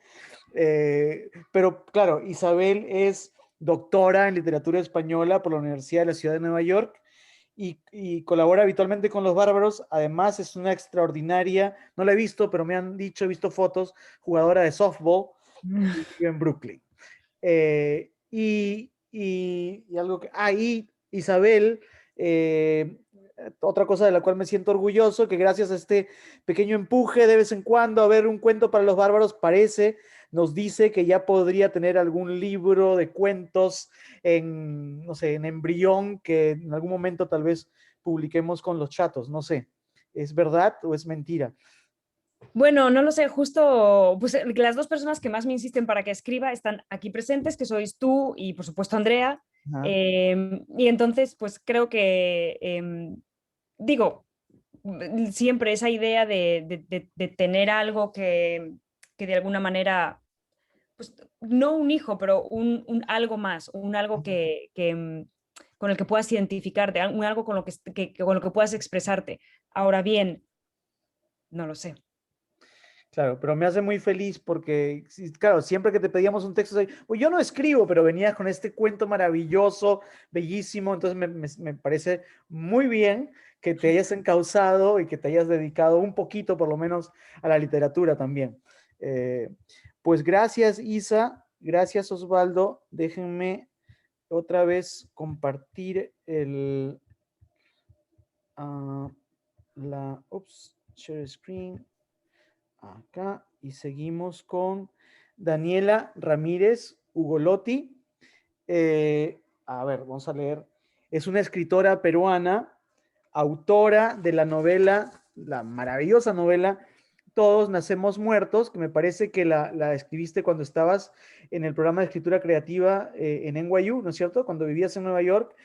Pero claro, Isabel es doctora en literatura española por la Universidad de la Ciudad de Nueva York y colabora habitualmente con Los Bárbaros. Además, es una extraordinaria, no la he visto, pero me han dicho, he visto fotos, jugadora de softball y vive en Brooklyn. Y algo que. Y Isabel, otra cosa de la cual me siento orgulloso, que gracias a este pequeño empuje de vez en cuando a ver un cuento para los bárbaros, nos dice que ya podría tener algún libro de cuentos no sé, en embrión, que en algún momento tal vez publiquemos con los chatos, no sé. ¿Es verdad o es mentira? Bueno, no lo sé, justo pues, las 2 personas que más me insisten para que escriba están aquí presentes, que sois tú y por supuesto Andrea. Y entonces, pues creo que, digo, siempre esa idea de tener algo que de alguna manera, pues no un hijo, pero un algo más, un algo con el que puedas identificarte, un algo con con lo que puedas expresarte. Ahora bien, no lo sé. Claro, pero me hace muy feliz porque, claro, siempre que te pedíamos un texto, pues yo no escribo, pero venías con este cuento maravilloso, bellísimo, entonces me parece muy bien que te hayas encauzado y que te hayas dedicado un poquito, por lo menos, a la literatura también. Pues gracias, Isa, gracias, Osvaldo. Déjenme otra vez compartir share screen. Acá y seguimos con Daniela Ramírez Ugolotti. A ver, vamos a leer. Es una escritora peruana, autora de la novela, la maravillosa novela Todos Nacemos Muertos, que me parece que la escribiste cuando estabas en el programa de escritura creativa en NYU, ¿no es cierto? Cuando vivías en Nueva York.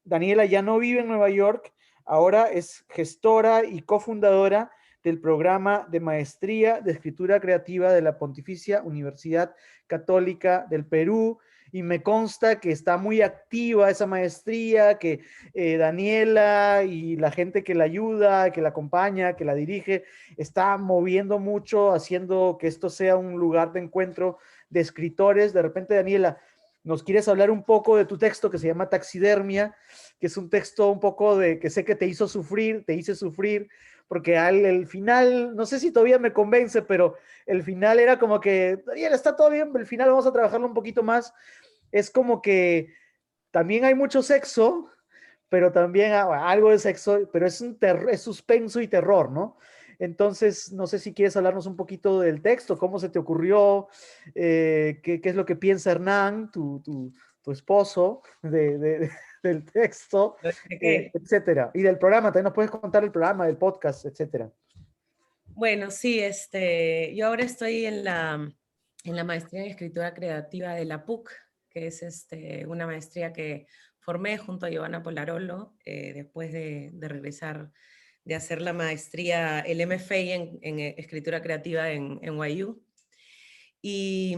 Daniela ya no vive en Nueva York, ahora es gestora y cofundadora del programa de maestría de escritura creativa de la Pontificia Universidad Católica del Perú, y me consta que está muy activa esa maestría, que Daniela y la gente que la ayuda, que la acompaña, que la dirige, está moviendo mucho, haciendo que esto sea un lugar de encuentro de escritores. De repente, Daniela, ¿nos quieres hablar un poco de tu texto que se llama Taxidermia? Que es un texto un poco que sé que te hice sufrir, porque el final, no sé si todavía me convence, pero el final era como que, Daniela, está todo bien, el final vamos a trabajarlo un poquito más. Es como que también hay mucho sexo, pero también algo de sexo, pero es es suspenso y terror, ¿no? Entonces, no sé si quieres hablarnos un poquito del texto, cómo se te ocurrió, qué es lo que piensa Hernán, tu esposo, del texto, ¿De qué? etcétera. Y del programa, también nos puedes contar el programa, del podcast, etcétera. Bueno, sí, yo ahora estoy en la maestría en escritura creativa de la PUC, que es una maestría que formé junto a Giovanna Polarolo después de regresar, de hacer la maestría, el MFA en escritura creativa en NYU. Y,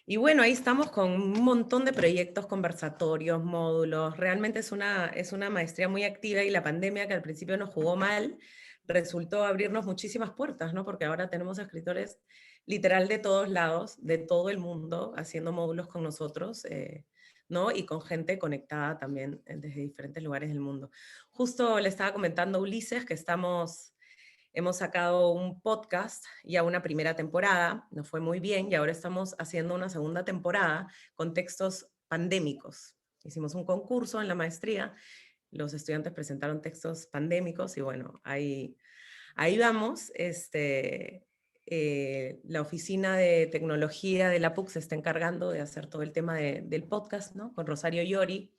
y bueno, ahí estamos con un montón de proyectos, conversatorios, módulos. Realmente es una maestría muy activa y la pandemia, que al principio nos jugó mal, resultó abrirnos muchísimas puertas, ¿no? Porque ahora tenemos escritores literal de todos lados, de todo el mundo, haciendo módulos con nosotros, ¿no? Y con gente conectada también desde diferentes lugares del mundo. Justo le estaba comentando a Ulises que hemos sacado un podcast, ya una primera temporada, nos fue muy bien y ahora estamos haciendo una segunda temporada con textos pandémicos. Hicimos un concurso en la maestría, los estudiantes presentaron textos pandémicos y bueno, ahí vamos. La oficina de tecnología de la PUC se está encargando de hacer todo el tema del podcast, ¿no? Con Rosario Llori,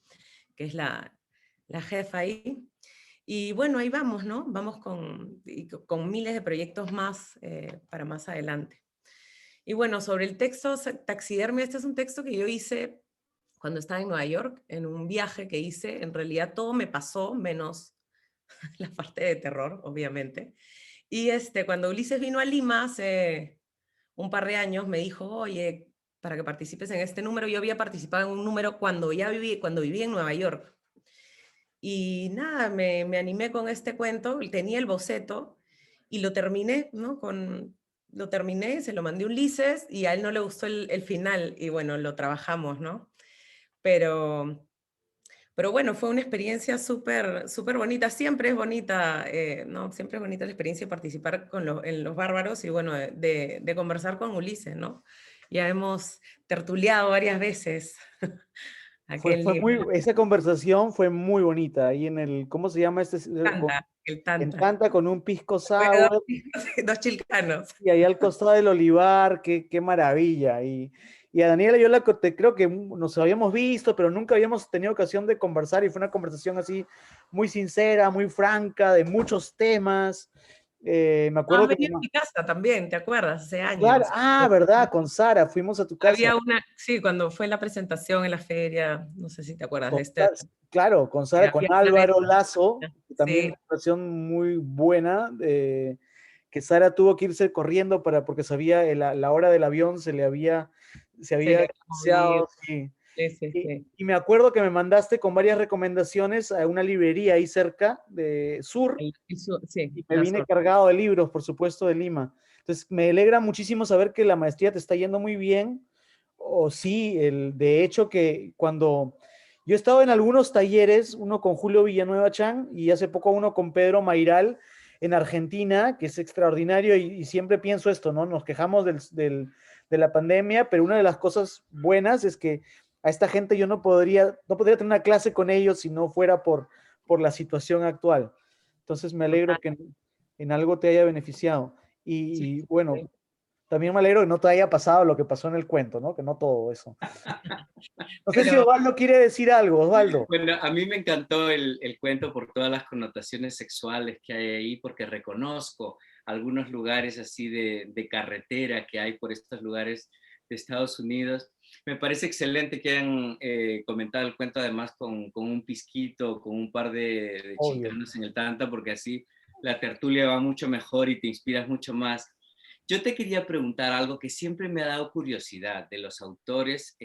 que es la jefa ahí. Y bueno, ahí vamos, ¿no? Vamos con miles de proyectos más para más adelante. Y bueno, sobre el texto Taxidermia, este es un texto que yo hice cuando estaba en Nueva York, en un viaje que hice. En realidad todo me pasó, menos la parte de terror, obviamente. Y cuando Ulises vino a Lima hace un par de años, me dijo, oye, para que participes en este número, yo había participado en un número cuando viví en Nueva York. Y nada, me animé con este cuento, tenía el boceto y lo terminé, ¿no? Lo terminé, se lo mandé a Ulises y a él no le gustó el final y bueno, lo trabajamos, ¿no? Pero, pero bueno, fue una experiencia súper bonita, siempre es bonita, ¿no? Siempre es bonita la experiencia de participar en Los Bárbaros y bueno, de conversar con Ulises, ¿no? Ya hemos tertuliado varias veces aquel libro. Esa conversación fue muy bonita, ahí en ¿cómo se llama este? El En Tanta. Tanta, con un pisco Fue sour, dos chilcanos. y ahí al costado del olivar, qué maravilla. Y a Daniela yo creo que nos habíamos visto, pero nunca habíamos tenido ocasión de conversar y fue una conversación así muy sincera, muy franca, de muchos temas. Me No, has acuerdo que... venido a mi casa también, ¿te acuerdas? Hace Claro, años. verdad, con Sara, fuimos a tu casa. Había sí, cuando fue la presentación en la feria, no sé si te acuerdas de Claro, con Sara, con había una Álvaro mesa. Lazo, también Sí, una relación muy buena, que Sara tuvo que irse corriendo porque sabía la hora del avión se se le había había movido. iniciado, sí. Sí, sí, sí. Y me acuerdo que me mandaste con varias recomendaciones a una librería ahí cerca de Sur, Sí, y me la vine zona. cargado de libros, por supuesto, de Lima. Entonces, me alegra muchísimo saber que la maestría te está yendo muy bien. O sí, de hecho que cuando yo he estado en algunos talleres, uno con Julio Villanueva Chan y hace poco uno con Pedro Mairal en Argentina, que es extraordinario y siempre pienso esto, ¿no? Nos quejamos de la pandemia, pero una de las cosas buenas es que a esta gente yo no podría tener una clase con ellos si no fuera por la situación actual. Entonces me alegro Total. que en algo te haya beneficiado. Sí, Y sí, bueno, sí. también me alegro que no te haya pasado lo que pasó en el cuento, ¿no? Que no todo eso. No sé si Pero Osvaldo quiere decir algo, Osvaldo. Bueno, a mí me encantó el cuento por todas las connotaciones sexuales que hay ahí, porque reconozco algunos lugares así de carretera que hay por estos lugares de Estados Unidos. Me parece excelente que hayan comentado el cuento además con un pisquito, con un par de Obvio. chicanos en el Tanta, porque así la tertulia va mucho mejor y te inspiras mucho más. Yo te quería preguntar algo que siempre me ha dado curiosidad de los autores.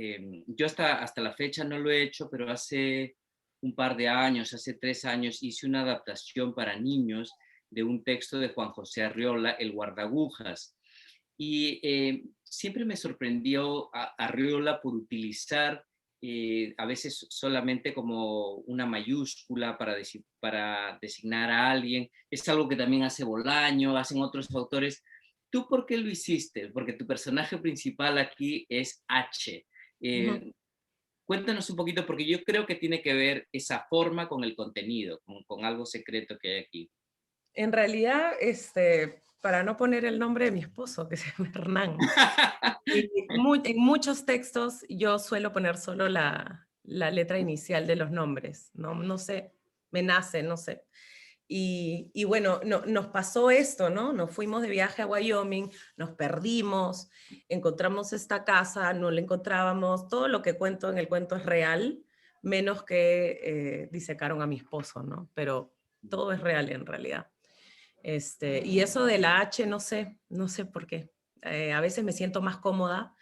Yo hasta la fecha no lo he hecho, pero hace un par de años, hace 3 años, hice una adaptación para niños de un texto de Juan José Arriola, El guardagujas. Y siempre me sorprendió a Arriola por utilizar a veces solamente como una mayúscula para designar a alguien. Es algo que también hace Bolaño, hacen otros autores. ¿Tú por qué lo hiciste? Porque tu personaje principal aquí es H. ujú. Cuéntanos un poquito, porque yo creo que tiene que ver esa forma con el contenido, con algo secreto que hay aquí. En realidad, para no poner el nombre de mi esposo, que se llama Hernán, y en muchos textos yo suelo poner solo la letra inicial de los nombres, no sé, me nace, no sé. Y bueno, nos pasó esto, ¿no? Nos fuimos de viaje a Wyoming, nos perdimos, encontramos esta casa, no la encontrábamos, todo lo que cuento en el cuento es real, menos que disecaron a mi esposo, ¿no? Pero todo es real en realidad. Y eso de la H, no sé por qué. A veces me siento más cómoda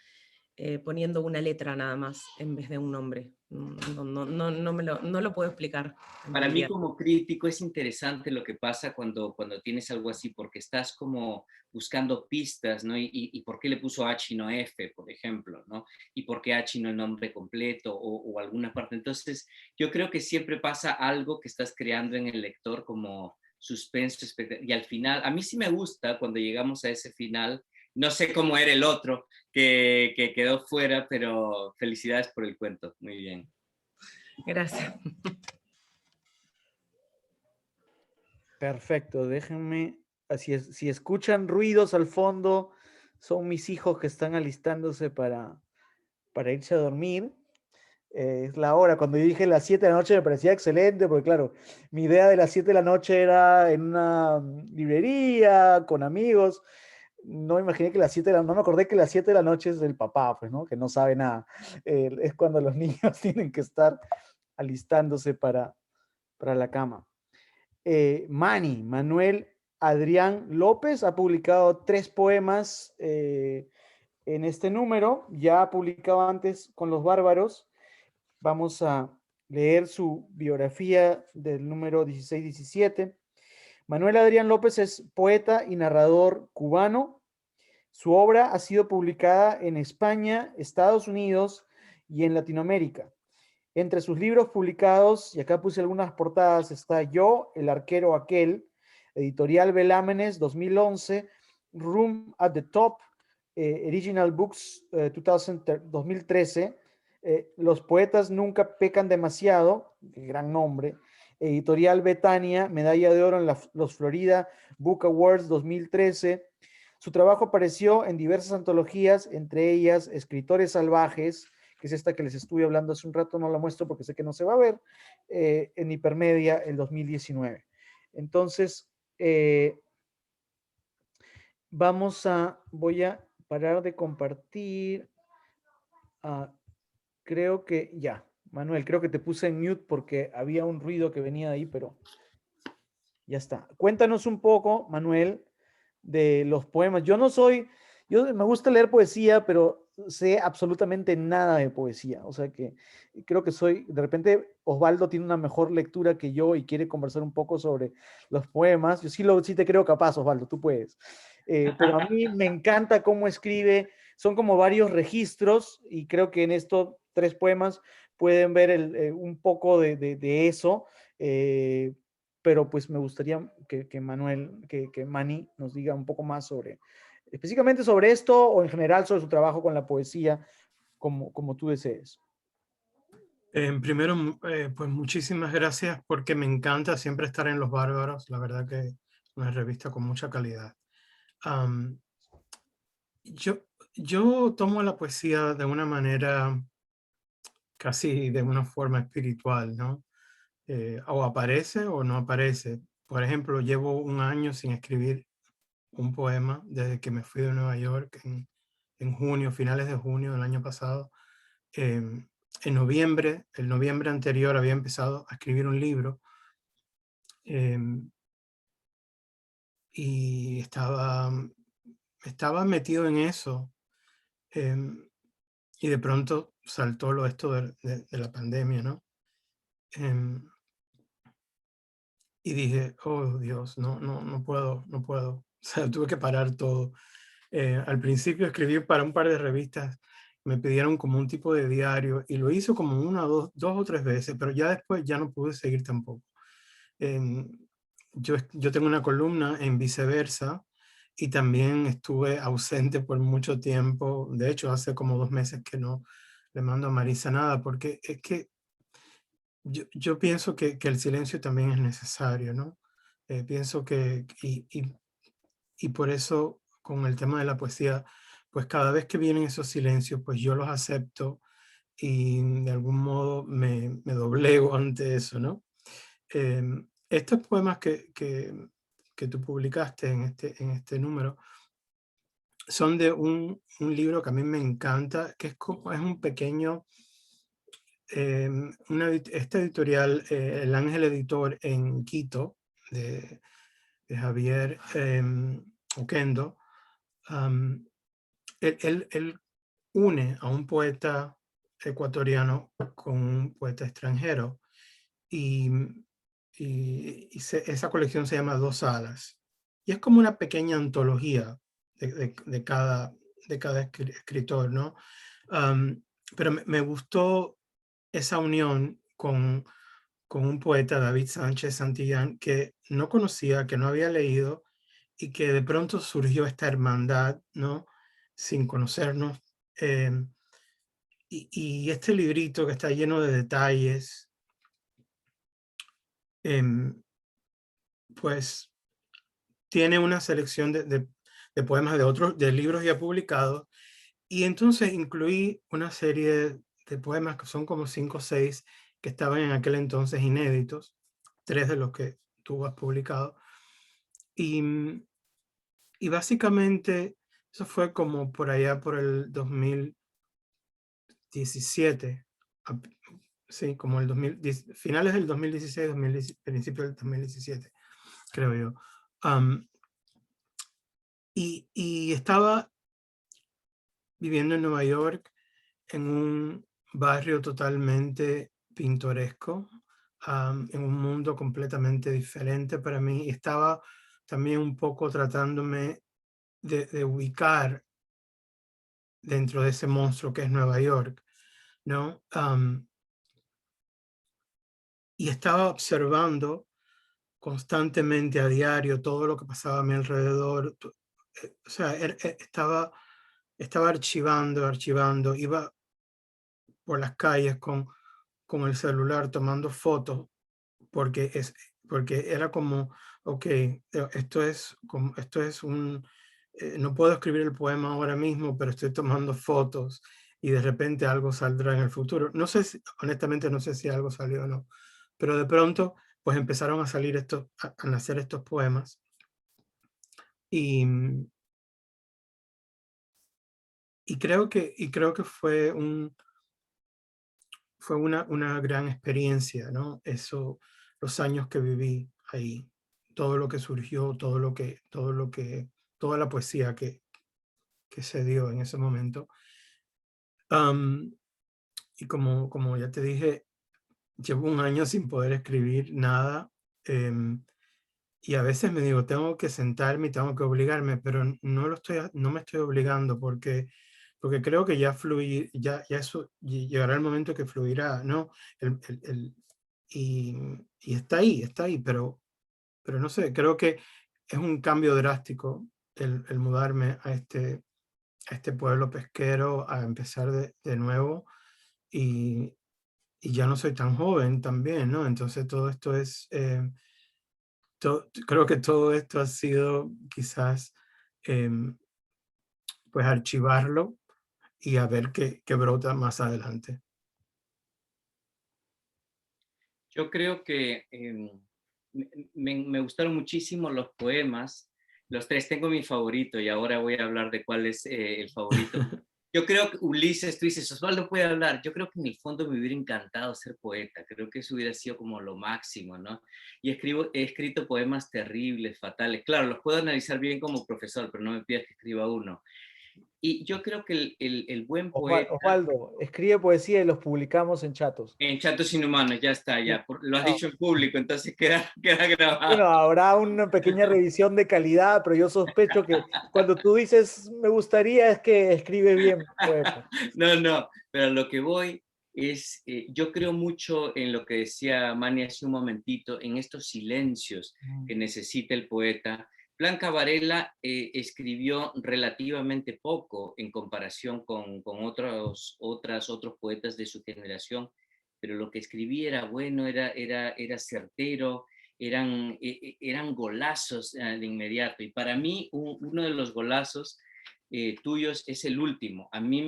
poniendo una letra nada más en vez de un nombre. No lo puedo explicar. Para mí como crítico es interesante lo que pasa cuando tienes algo así, porque estás como buscando pistas, ¿no? Y por qué le puso H y no F, por ejemplo, ¿no? Y por qué H y no el nombre completo o alguna parte. Entonces, yo creo que siempre pasa algo que estás creando en el lector como suspenso, y al final, a mí sí me gusta cuando llegamos a ese final. No sé cómo era el otro que quedó fuera, pero felicidades por el cuento. Muy bien. Gracias. Perfecto, déjenme, si escuchan ruidos al fondo, son mis hijos que están alistándose para irse a dormir. Es la hora, cuando yo dije las 7 de la noche me parecía excelente, porque claro, mi idea de las 7 de la noche era en una librería, con amigos. No me imaginé que no me acordé que las 7 de la noche es el papá, pues, ¿no? Que no sabe nada. Es cuando los niños tienen que estar alistándose para la cama. Manuel Adrián López ha publicado 3 poemas en este número. Ya ha publicado antes con Los Bárbaros. Vamos a leer su biografía del número 16-17. Manuel Adrián López es poeta y narrador cubano. Su obra ha sido publicada en España, Estados Unidos y en Latinoamérica. Entre sus libros publicados, y acá puse algunas portadas, está Yo, el arquero aquel, editorial Belámenes 2011, Room at the Top, Original Books 2013, Los poetas nunca pecan demasiado, gran nombre, editorial Betania, medalla de oro en los Florida Book Awards 2013. Su trabajo apareció en diversas antologías, entre ellas Escritores Salvajes, que es esta que les estuve hablando hace un rato, no la muestro porque sé que no se va a ver, en Hipermedia el 2019. Entonces, voy a parar de compartir. Creo que ya, Manuel, creo que te puse en mute porque había un ruido que venía de ahí, pero ya está. Cuéntanos un poco, Manuel, de los poemas. Yo me gusta leer poesía, pero sé absolutamente nada de poesía. O sea que creo que de repente Osvaldo tiene una mejor lectura que yo y quiere conversar un poco sobre los poemas. Yo sí te creo capaz, Osvaldo, tú puedes. Pero a mí me encanta cómo escribe. Son como varios registros y creo que en estos 3 poemas pueden ver un poco de eso. Pero pues me gustaría que Mani nos diga un poco más específicamente sobre esto o en general sobre su trabajo con la poesía, como tú desees. Primero, pues muchísimas gracias porque me encanta siempre estar en Los Bárbaros, la verdad que es una revista con mucha calidad. Yo tomo la poesía de una manera casi de una forma espiritual, ¿no? O aparece o no aparece. Por ejemplo, llevo un año sin escribir un poema desde que me fui de Nueva York en junio, finales de junio del año pasado. En noviembre, el noviembre anterior, había empezado a escribir un libro y estaba metido en eso y de pronto saltó esto de la pandemia, ¿no? Y dije, oh Dios, no puedo. O sea, tuve que parar todo. Al principio escribí para un par de revistas, me pidieron como un tipo de diario y lo hice como dos o tres veces, pero ya después ya no pude seguir tampoco. Yo tengo una columna en Viceversa y también estuve ausente por mucho tiempo. De hecho, hace como 2 meses que no le mando a Marisa nada, porque es que yo pienso que el silencio también es necesario, ¿no? Pienso que, y por eso con el tema de la poesía, pues cada vez que vienen esos silencios, pues yo los acepto y de algún modo me doblego ante eso, ¿no? Estos poemas que tú publicaste en este número son de un libro que a mí me encanta, que es un pequeño, esta editorial, El Ángel Editor en Quito, de Javier Oquendo. Él une a un poeta ecuatoriano con un poeta extranjero y esa colección se llama Dos Alas y es como una pequeña antología de cada escritor, ¿no? Pero me gustó esa unión con un poeta, David Sánchez Santillán, que no conocía, que no había leído y que de pronto surgió esta hermandad, ¿no? Sin conocernos. Y este librito que está lleno de detalles, pues tiene una selección de poemas de libros ya publicados, y entonces incluí una serie de poemas que son como 5 o 6 que estaban en aquel entonces inéditos, 3 de los que tú has publicado, y básicamente eso fue como por allá por el 2017, sí, como el 2010, finales del 2016, principio del 2017, creo yo. Y estaba viviendo en Nueva York, en un barrio totalmente pintoresco, en un mundo completamente diferente para mí. Y estaba también un poco tratándome de ubicar dentro de ese monstruo que es Nueva York, ¿no? Y estaba observando constantemente a diario todo lo que pasaba a mi alrededor. O sea, estaba archivando, iba por las calles con el celular tomando fotos, porque era como, ok, esto es no puedo escribir el poema ahora mismo, pero estoy tomando fotos y de repente algo saldrá en el futuro. No sé honestamente no sé si algo salió o no, pero de pronto pues empezaron a salir a nacer estos poemas y creo que fue una gran experiencia, ¿no? Los años que viví ahí, todo lo que surgió, toda la poesía que se dio en ese momento. Y como ya te dije, llevo un año sin poder escribir nada, y a veces me digo, tengo que sentarme y tengo que obligarme, pero no me estoy obligando porque creo que ya eso llegará el momento que fluirá, ¿no? Y está ahí, pero no sé, creo que es un cambio drástico el mudarme a este pueblo pesquero, a empezar de nuevo, y ya no soy tan joven también, ¿no? Entonces todo esto es, creo que todo esto ha sido quizás, pues archivarlo y a ver qué brota más adelante. Yo creo que me gustaron muchísimo los poemas. Los 3 tengo mi favorito y ahora voy a hablar de cuál es el favorito. Yo creo que Ulises, tú dices, Osvaldo puede hablar. Yo creo que en el fondo me hubiera encantado ser poeta. Creo que eso hubiera sido como lo máximo, ¿no? Y he escrito poemas terribles, fatales. Claro, los puedo analizar bien como profesor, pero no me pidas que escriba uno. Y yo creo que el buen poeta... Osvaldo, escribe poesía y los publicamos en Chatos. En Chatos Inhumanos, ya está, ya. Lo has dicho en público, entonces queda grabado. Bueno, habrá una pequeña revisión de calidad, pero yo sospecho que cuando tú dices me gustaría es que escribe bien poemas. No, pero a lo que voy es, yo creo mucho en lo que decía Manny hace un momentito, en estos silencios que necesita el poeta. Blanca Varela escribió relativamente poco en comparación con otros poetas de su generación, pero lo que escribía era bueno, era certero, eran golazos de inmediato. Y para mí uno de los golazos tuyos es el último. A mí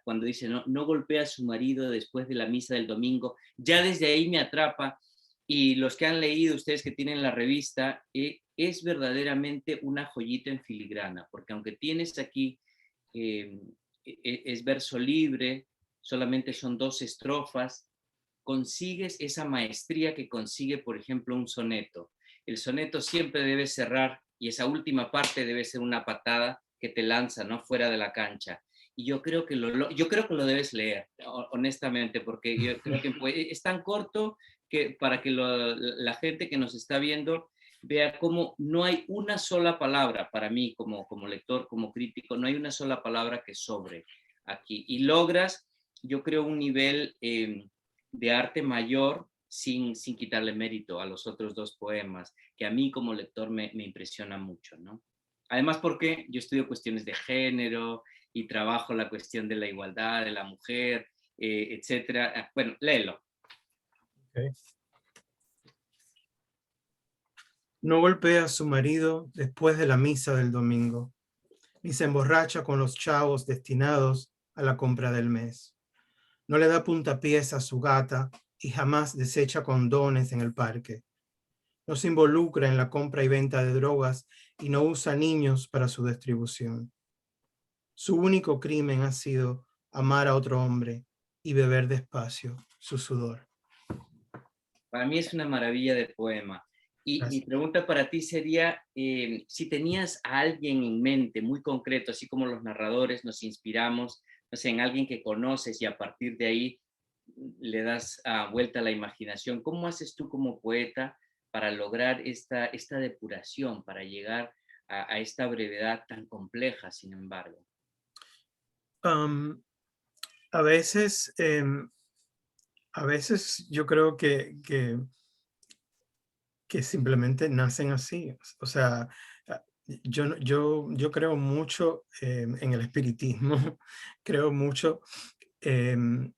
cuando dice, no golpea a su marido después de la misa del domingo, ya desde ahí me atrapa. Y los que han leído, ustedes que tienen la revista, es verdaderamente una joyita en filigrana, porque aunque tienes aquí, es verso libre, solamente son 2 estrofas, consigues esa maestría que consigue, por ejemplo, un soneto. El soneto siempre debe cerrar y esa última parte debe ser una patada que te lanza, ¿no?, fuera de la cancha. Y yo creo que lo debes leer, honestamente, porque yo creo que es tan corto que para que la gente que nos está viendo vea cómo no hay una sola palabra, para mí como lector, como crítico, no hay una sola palabra que sobre aquí. Y logras, yo creo, un nivel de arte mayor sin quitarle mérito a los otros 2 poemas, que a mí como lector me impresiona mucho, ¿no? Además porque yo estudio cuestiones de género y trabajo la cuestión de la igualdad de la mujer, etcétera. Bueno, léelo. Okay. No golpea a su marido después de la misa del domingo, ni se emborracha con los chavos destinados a la compra del mes. No le da puntapiés a su gata y jamás desecha condones en el parque. No se involucra en la compra y venta de drogas y no usa niños para su distribución. Su único crimen ha sido amar a otro hombre y beber despacio su sudor. Para mí es una maravilla de poema. Y mi pregunta para ti sería, si tenías a alguien en mente muy concreto, así como los narradores nos inspiramos, no sé, en alguien que conoces y a partir de ahí le das vuelta a la imaginación, ¿cómo haces tú como poeta para lograr esta depuración, para llegar a esta brevedad tan compleja, sin embargo? A veces yo creo que simplemente nacen así. O sea, yo creo mucho en el espiritismo, creo mucho que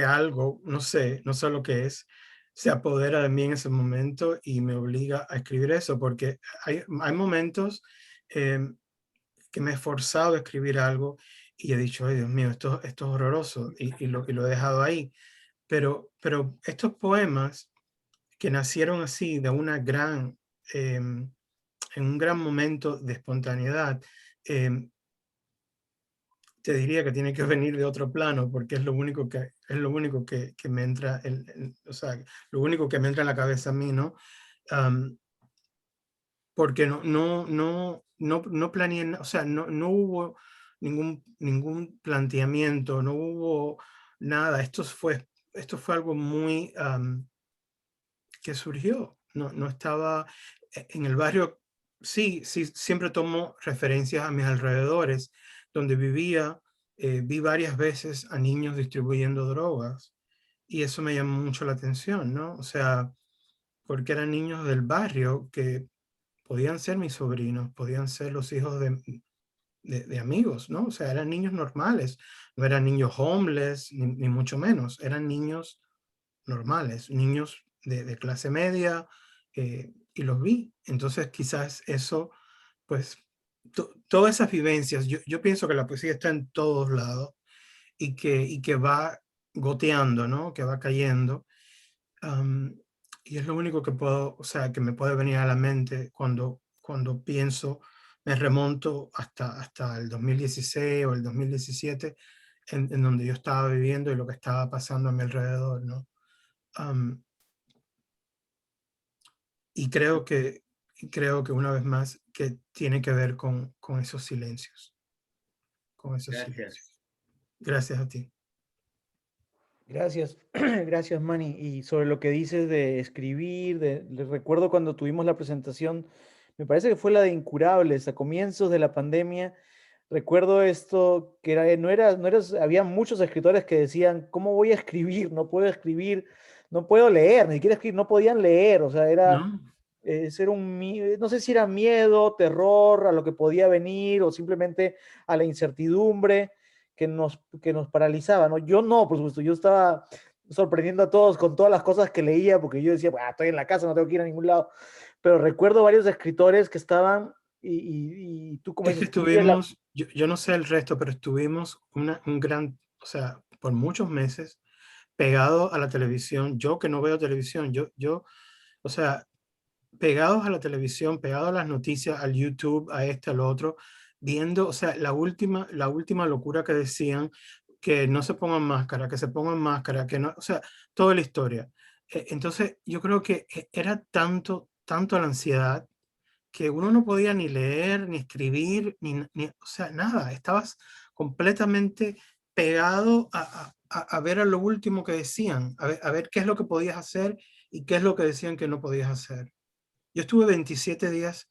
algo, no sé lo que es, se apodera de mí en ese momento y me obliga a escribir eso, porque hay momentos que me he esforzado a escribir algo y he dicho, ay Dios mío, esto es horroroso y lo he dejado ahí. Pero estos poemas que nacieron así de una gran, en un gran momento de espontaneidad, te diría que tiene que venir de otro plano porque es lo único que me entra, o sea, lo único que me entra en la cabeza a mí, ¿no? Porque no planeé, o sea, no hubo ningún planteamiento, no hubo nada. Esto fue algo muy que surgió. No estaba en el barrio. Sí, siempre tomo referencias a mis alrededores, donde vivía. Vi varias veces a niños distribuyendo drogas y eso me llamó mucho la atención, ¿no? O sea, porque eran niños del barrio que podían ser mis sobrinos, podían ser los hijos de amigos, ¿no? O sea, eran niños normales, no eran niños homeless, ni mucho menos, eran niños normales, niños de clase media, y los vi. Entonces quizás eso, pues, todas esas vivencias, yo pienso que la poesía está en todos lados y que va goteando, ¿no? Que va cayendo. Y es lo único que puedo, o sea, que me puede venir a la mente cuando pienso, me remonto hasta el 2016 o el 2017, en donde yo estaba viviendo y lo que estaba pasando a mi alrededor, ¿no? Y creo que una vez más que tiene que ver con esos silencios. Con esos silencios. Gracias a ti. Gracias, gracias Manny. Y sobre lo que dices de escribir, les recuerdo cuando tuvimos la presentación, me parece que fue la de Incurables, a comienzos de la pandemia. Recuerdo esto, que había muchos escritores que decían, ¿cómo voy a escribir? No puedo escribir, no puedo leer, ni siquiera escribir, no podían leer, o sea, era ¿No? Ser no sé si era miedo, terror a lo que podía venir o simplemente a la incertidumbre que nos paralizaba, ¿no? Yo no, por supuesto, yo estaba sorprendiendo a todos con todas las cosas que leía porque yo decía, estoy en la casa, no tengo que ir a ningún lado, pero recuerdo varios escritores que estaban y tú como Es que dices, estuvimos, yo no sé el resto, pero estuvimos o sea, por muchos meses pegado a la televisión. Yo que no veo televisión, o sea, pegados a la televisión, pegados a las noticias, al YouTube, a este, al otro, viendo, o sea, la última locura que decían, que no se pongan máscara, que se pongan máscara, que no, o sea, toda la historia. Entonces, yo creo que era tanto la ansiedad que uno no podía ni leer, ni escribir, o sea, nada, estabas completamente pegado a ver a lo último que decían, a ver qué es lo que podías hacer y qué es lo que decían que no podías hacer. Yo estuve 27 días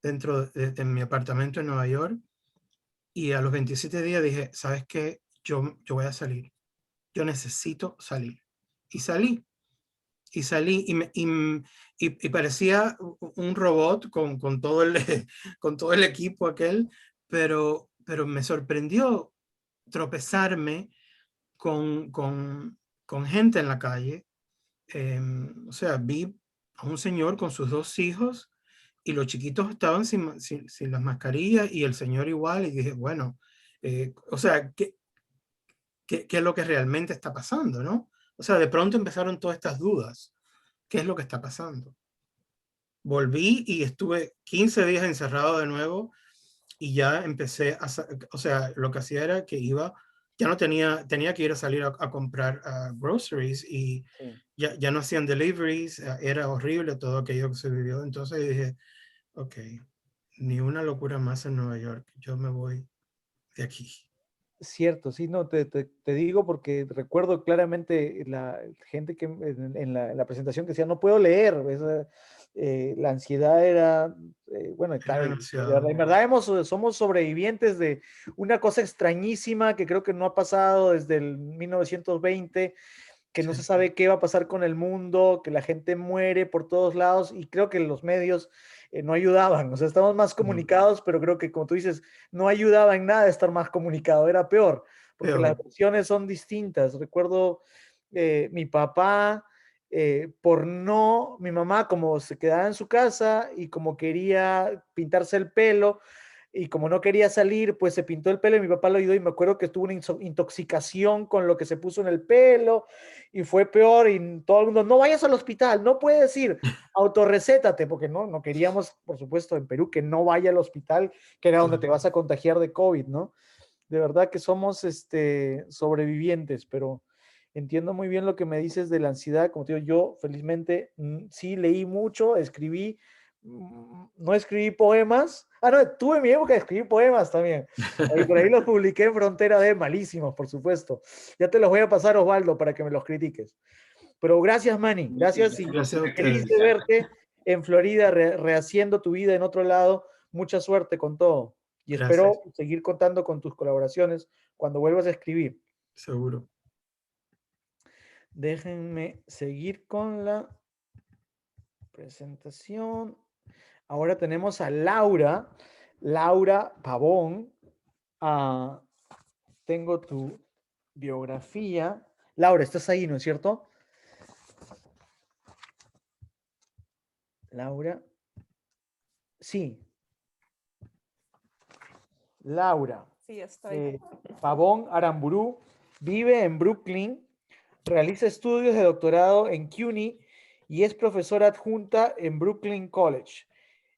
dentro de mi apartamento en Nueva York y a los 27 días dije, ¿sabes qué? Yo voy a salir. Yo necesito salir. Y salí. Y salí y parecía un robot con todo el equipo aquel, pero me sorprendió tropezarme con gente en la calle. O sea, vi a un señor con sus dos hijos y los chiquitos estaban sin las mascarillas y el señor igual, y dije, bueno, o sea, ¿qué es lo que realmente está pasando, no? O sea, de pronto empezaron todas estas dudas. ¿Qué es lo que está pasando? Volví y estuve 15 días encerrado de nuevo y ya empecé o sea, lo que hacía era que ya no tenía que ir a salir a comprar groceries y Sí. ya no hacían deliveries, era horrible todo aquello que se vivió. Entonces dije, ok, ni una locura más en Nueva York, yo me voy de aquí. Cierto, sí, no, te digo porque recuerdo claramente la gente que en la presentación que decía, no puedo leer, la ansiedad era, bueno, claro, Era demasiado. en verdad somos sobrevivientes de una cosa extrañísima que creo que no ha pasado desde el 1920, que no se Sí. sabe qué va a pasar con el mundo, que la gente muere por todos lados y creo que los medios no ayudaban, o sea, estamos más comunicados, pero creo que como tú dices, no ayudaba en nada estar más comunicado, era peor, porque las Peor. versiones son distintas. Recuerdo mi papá, mi mamá como se quedaba en su casa y como quería pintarse el pelo, y como no quería salir, pues se pintó el pelo y mi papá lo ayudó y me acuerdo que tuvo una intoxicación con lo que se puso en el pelo y fue peor y todo el mundo, no vayas al hospital, no puedes ir, autorrecétate, porque no queríamos, por supuesto, en Perú que no vaya al hospital, que era donde te vas a contagiar de COVID, ¿no? De verdad que somos sobrevivientes, pero entiendo muy bien lo que me dices de la ansiedad. Como te digo, yo felizmente sí leí mucho, escribí, no escribí poemas. No, tuve mi época de escribir poemas también. Y por ahí los publiqué en Frontera D, malísimos, por supuesto. Ya te los voy a pasar, Osvaldo, para que me los critiques. Pero gracias, Manny, gracias y Gracias a feliz ustedes. de verte en Florida, rehaciendo tu vida en otro lado. Mucha suerte con todo. Y Gracias, espero seguir contando con tus colaboraciones cuando vuelvas a escribir. seguro. Déjenme seguir con la presentación. Ahora tenemos a Laura Pavón. Tengo tu biografía. Laura, estás ahí, ¿no es cierto? Laura. Sí. Laura. Sí, estoy. Pavón Aramburú vive en Brooklyn, realiza estudios de doctorado en CUNY y es profesora adjunta en Brooklyn College.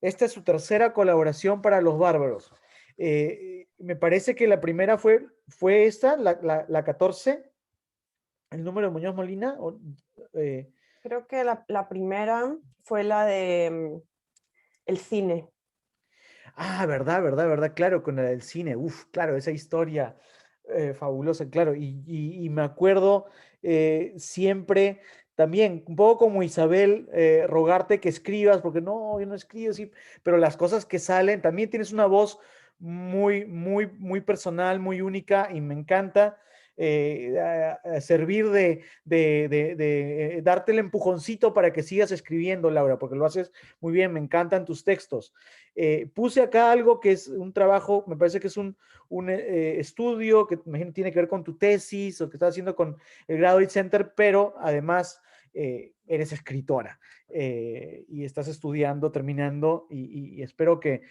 Esta es su tercera colaboración para Los Bárbaros. Me parece que la primera fue esta, la 14, el número de Muñoz Molina. Creo que la primera fue la de el cine. Verdad, claro, con el cine, claro, esa historia fabulosa, claro, y me acuerdo siempre también, un poco como Isabel, rogarte que escribas, porque no, yo no escribo, sí, pero las cosas que salen, también tienes una voz muy personal, muy única, y me encanta servir de darte el empujoncito para que sigas escribiendo, Laura, porque lo haces muy bien, me encantan tus textos. Puse acá algo que es un trabajo, me parece que es un estudio que imagino tiene que ver con tu tesis o que estás haciendo con el Graduate Center, pero además eres escritora y estás estudiando, terminando y espero que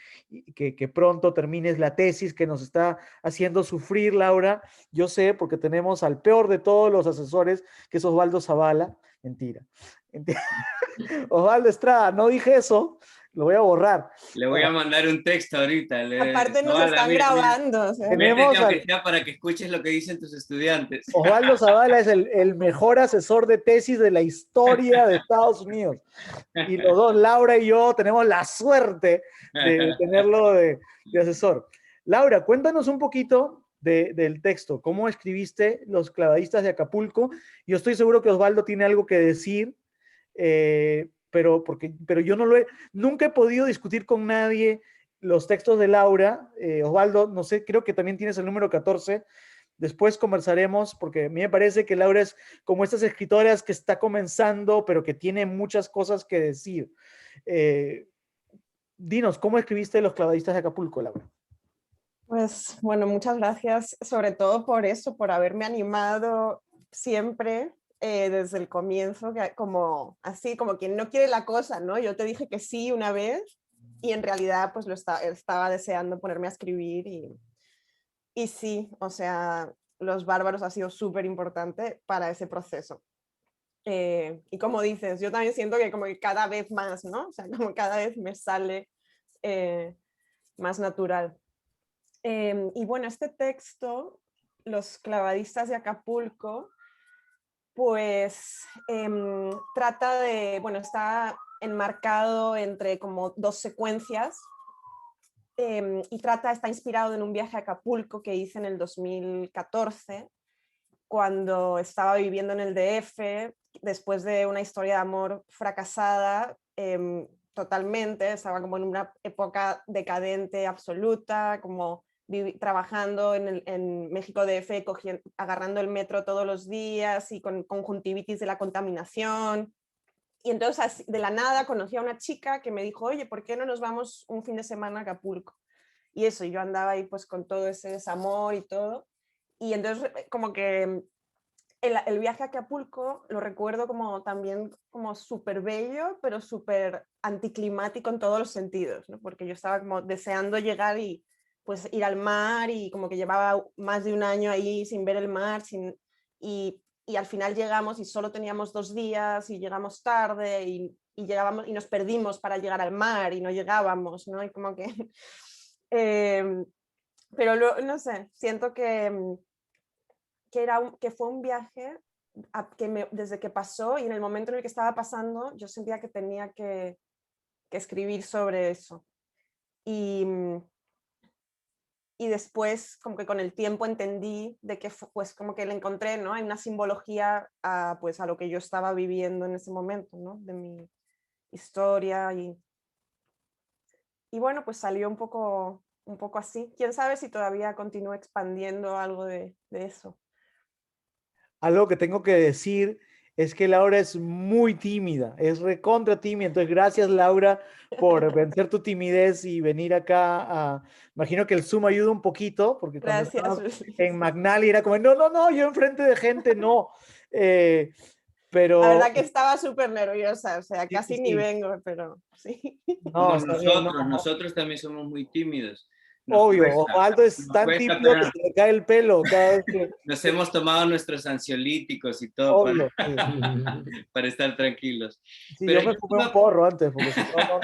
pronto termines la tesis que nos está haciendo sufrir, Laura. Yo sé, porque tenemos al peor de todos los asesores, que es Osvaldo Zavala. Mentira. Osvaldo Estrada, no dije eso, lo voy a borrar. Le voy a mandar un texto ahorita. Aparte nos están grabando. O sea. Tenemos aunque sea para que escuches lo que dicen tus estudiantes. Osvaldo Zavala es el mejor asesor de tesis de la historia de Estados Unidos. Y los dos, Laura y yo, tenemos la suerte de tenerlo de asesor. Laura, cuéntanos un poquito del texto. ¿Cómo escribiste Los clavadistas de Acapulco? Yo estoy seguro que Osvaldo tiene algo que decir, pero yo nunca he podido discutir con nadie los textos de Laura. Osvaldo, no sé, creo que también tienes el número 14. Después conversaremos, porque a mí me parece que Laura es como estas escritoras que está comenzando, pero que tiene muchas cosas que decir. Dinos, ¿cómo escribiste Los clavadistas de Acapulco, Laura? Pues bueno, muchas gracias, sobre todo por eso, por haberme animado siempre desde el comienzo, como así, como quien no quiere la cosa, ¿no? Yo te dije que sí una vez y en realidad pues estaba deseando ponerme a escribir y sí, o sea, Los Bárbaros ha sido súper importante para ese proceso. Y como dices, yo también siento que como que cada vez más, ¿no? O sea, como cada vez me sale más natural. Y bueno, este texto, Los clavadistas de Acapulco, pues trata de, bueno, está enmarcado entre como dos secuencias y está inspirado en un viaje a Acapulco que hice en el 2014, cuando estaba viviendo en el DF, después de una historia de amor fracasada, totalmente, estaba como en una época decadente absoluta, como trabajando en México DF, agarrando el metro todos los días y con conjuntivitis de la contaminación. Y entonces de la nada conocí a una chica que me dijo, oye, ¿por qué no nos vamos un fin de semana a Acapulco? Y eso, yo andaba ahí pues con todo ese desamor y todo. Y entonces como que el viaje a Acapulco lo recuerdo como también como súper bello, pero súper anticlimático en todos los sentidos, ¿no? Porque yo estaba como deseando llegar y pues ir al mar y como que llevaba más de un año ahí sin ver el mar y al final llegamos y solo teníamos 2 días y llegamos tarde y llegábamos y nos perdimos para llegar al mar y no llegábamos, ¿no? Y como que... pero no sé, siento que fue un viaje desde que pasó y en el momento en el que estaba pasando, yo sentía que tenía que escribir sobre eso. Y después, como que con el tiempo entendí de que pues como que le encontré, ¿no? Hay una simbología pues a lo que yo estaba viviendo en ese momento, ¿no? De mi historia y bueno, pues salió un poco así. ¿Quién sabe si todavía continúo expandiendo algo de eso? Algo que tengo que decir es que Laura es muy tímida, es recontra tímida. Entonces, gracias, Laura, por vencer tu timidez y venir acá. Imagino que el Zoom ayuda un poquito, porque cuando estábamos en McNally era como, no, yo enfrente de gente, no. Pero... La verdad que estaba súper nerviosa, o sea, Sí, casi sí. ni vengo, pero sí. No, está bien, no. Nosotros también somos muy tímidos. Obvio, Osvaldo es tan tímido que se le cae el pelo cada vez que... Nos hemos tomado nuestros ansiolíticos y todo Obvio, para estar tranquilos. sí, Pero yo me fumé un porro antes, porque si no.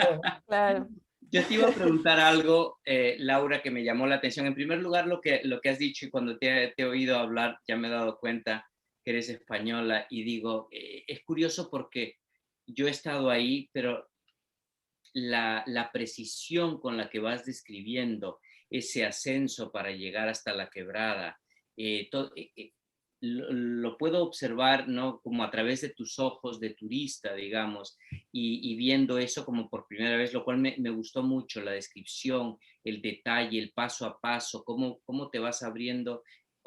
Claro. Yo te iba a preguntar algo, Laura, que me llamó la atención. En primer lugar, lo que has dicho y cuando te he oído hablar, ya me he dado cuenta que eres española y digo, es curioso porque yo he estado ahí, pero la precisión con la que vas describiendo ese ascenso para llegar hasta la quebrada, lo puedo observar, ¿no? Como a través de tus ojos de turista, digamos, y viendo eso como por primera vez, lo cual me gustó mucho, la descripción, el detalle, el paso a paso, cómo te vas abriendo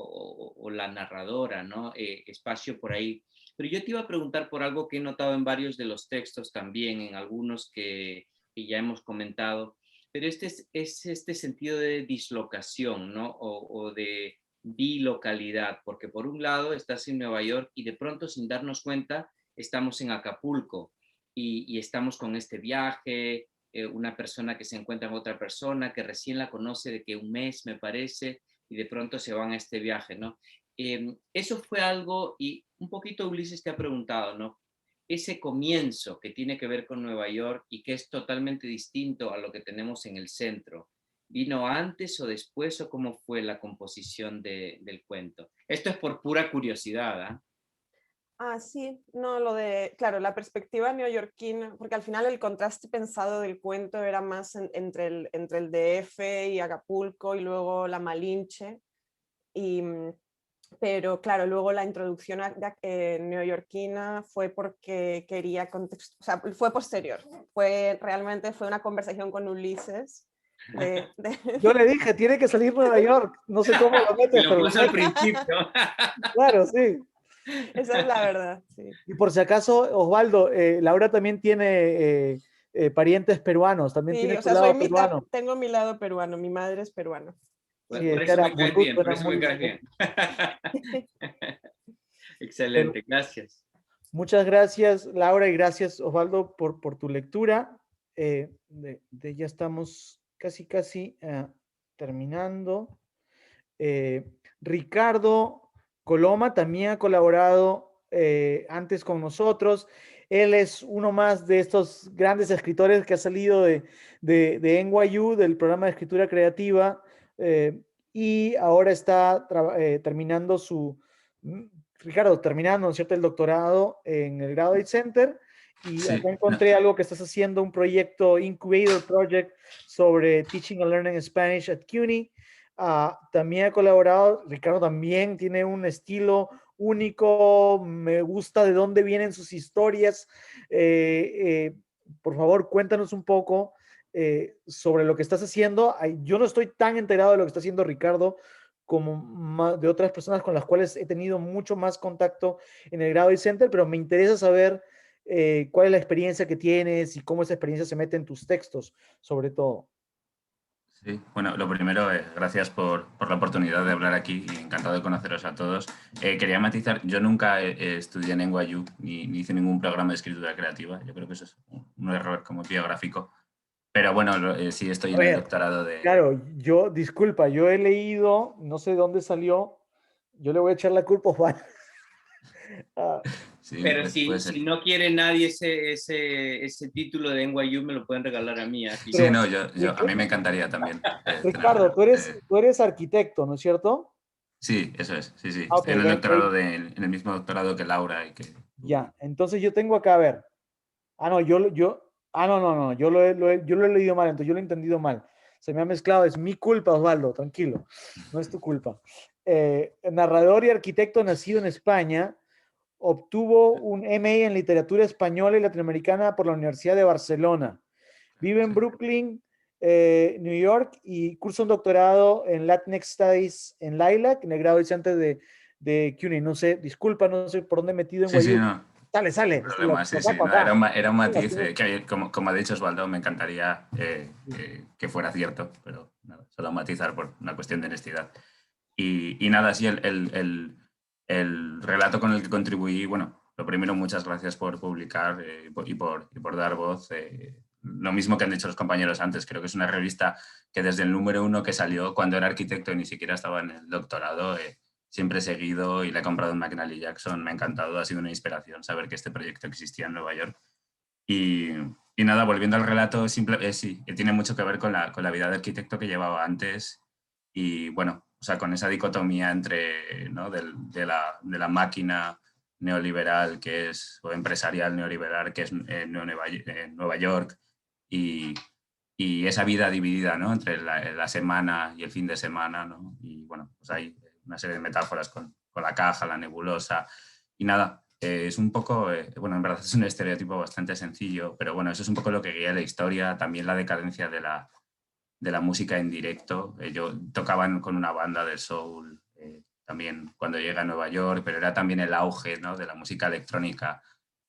o la narradora, ¿no? Espacio por ahí. Pero yo te iba a preguntar por algo que he notado en varios de los textos también, en algunos que ya hemos comentado, pero es este sentido de dislocación, ¿no? O de bilocalidad, porque por un lado estás en Nueva York y de pronto, sin darnos cuenta, estamos en Acapulco y estamos con este viaje, una persona que se encuentra con otra persona que recién la conoce de que un mes, me parece, y de pronto se van a este viaje, ¿no? Eso fue algo, y un poquito Ulises te ha preguntado, ¿no? Ese comienzo que tiene que ver con Nueva York y que es totalmente distinto a lo que tenemos en el centro. ¿Vino antes o después o cómo fue la composición del cuento? Esto es por pura curiosidad, ¿eh? Ah, sí, no, lo de, claro, la perspectiva neoyorquina, porque al final el contraste pensado del cuento era más entre el DF y Acapulco y luego la Malinche, y, pero claro, luego la introducción neoyorquina fue porque quería contexto, o sea, fue posterior, realmente fue una conversación con Ulises. Yo le dije, tiene que salir Nueva York, no sé cómo lo metes, Lo pero puso al principio. claro, sí. Esa es la verdad, sí. Y por si acaso, Osvaldo, Laura también tiene parientes peruanos, también Sí, tiene o tu sea, lado peruano. tengo mi lado peruano, mi madre es peruana. Sí, Por eso me caes bien, por eso me caes bien. Excelente, gracias. Muchas gracias, Laura, y gracias, Osvaldo, por tu lectura. Ya estamos casi terminando. Ricardo Coloma también ha colaborado antes con nosotros. Él es uno más de estos grandes escritores que ha salido de NYU, del programa de escritura creativa, y ahora está terminando Ricardo, terminando, ¿no es cierto?, el doctorado en el Graduate Center. Y Sí, acá encontré algo que estás haciendo, un proyecto, Incubator Project, sobre Teaching and Learning Spanish at CUNY. También ha colaborado, Ricardo también tiene un estilo único, me gusta de dónde vienen sus historias. Por favor, cuéntanos un poco sobre lo que estás haciendo. Yo no estoy tan enterado de lo que está haciendo Ricardo como de otras personas con las cuales he tenido mucho más contacto en el Graduate Center, pero me interesa saber cuál es la experiencia que tienes y cómo esa experiencia se mete en tus textos, sobre todo. Sí, bueno, lo primero, gracias por la oportunidad de hablar aquí y encantado de conoceros a todos. Quería matizar, yo nunca estudié en NYU ni hice ningún programa de escritura creativa, yo creo que eso es un error como biográfico, pero bueno, sí estoy en el doctorado de... Claro, disculpa, yo he leído, no sé de dónde salió, yo le voy a echar la culpa a Juan. Sí, pero si no quiere nadie ese título de NYU, me lo pueden regalar a mí. Aquí. Sí, no, a mí me encantaría también. Ricardo, tú eres arquitecto, ¿no es cierto? Sí, eso es, sí. Okay, en el doctorado en el mismo doctorado que Laura. Ya, entonces yo tengo acá, a ver. No, yo lo he leído mal, entonces yo lo he entendido mal. Se me ha mezclado, es mi culpa, Osvaldo, tranquilo, no es tu culpa. Narrador y arquitecto nacido en España, obtuvo un MA en literatura española y latinoamericana por la Universidad de Barcelona. Vive en Brooklyn, New York, y cursa un doctorado en Latinx Studies en LILAC, en el Graduate Center de CUNY. No sé, disculpa, no sé por dónde he metido en Sí, no. Sale. Problema, sí. No, era un matiz que, como ha dicho Osvaldo, me encantaría que fuera cierto, pero nada, solo matizar por una cuestión de honestidad. Y nada, sí, el relato con el que contribuí, bueno, lo primero, muchas gracias por publicar y por dar voz. Lo mismo que han dicho los compañeros antes, creo que es una revista que desde el número 1 que salió cuando era arquitecto y ni siquiera estaba en el doctorado, siempre he seguido y la he comprado en McNally Jackson, me ha encantado, ha sido una inspiración saber que este proyecto existía en Nueva York. Y nada, volviendo al relato, sí, tiene mucho que ver con la vida de arquitecto que llevaba antes y bueno, o sea, con esa dicotomía entre, ¿no?, de la máquina neoliberal que es, o empresarial neoliberal que es Nueva York y esa vida dividida, ¿no?, entre la semana y el fin de semana, ¿no? Y bueno, pues hay una serie de metáforas con la caja, la nebulosa y nada, es un poco, bueno, en verdad es un estereotipo bastante sencillo, pero bueno, eso es un poco lo que guía la historia, también la decadencia de la música en directo. Yo tocaban con una banda de soul también cuando llega a Nueva York, pero era también el auge, ¿no?, de la música electrónica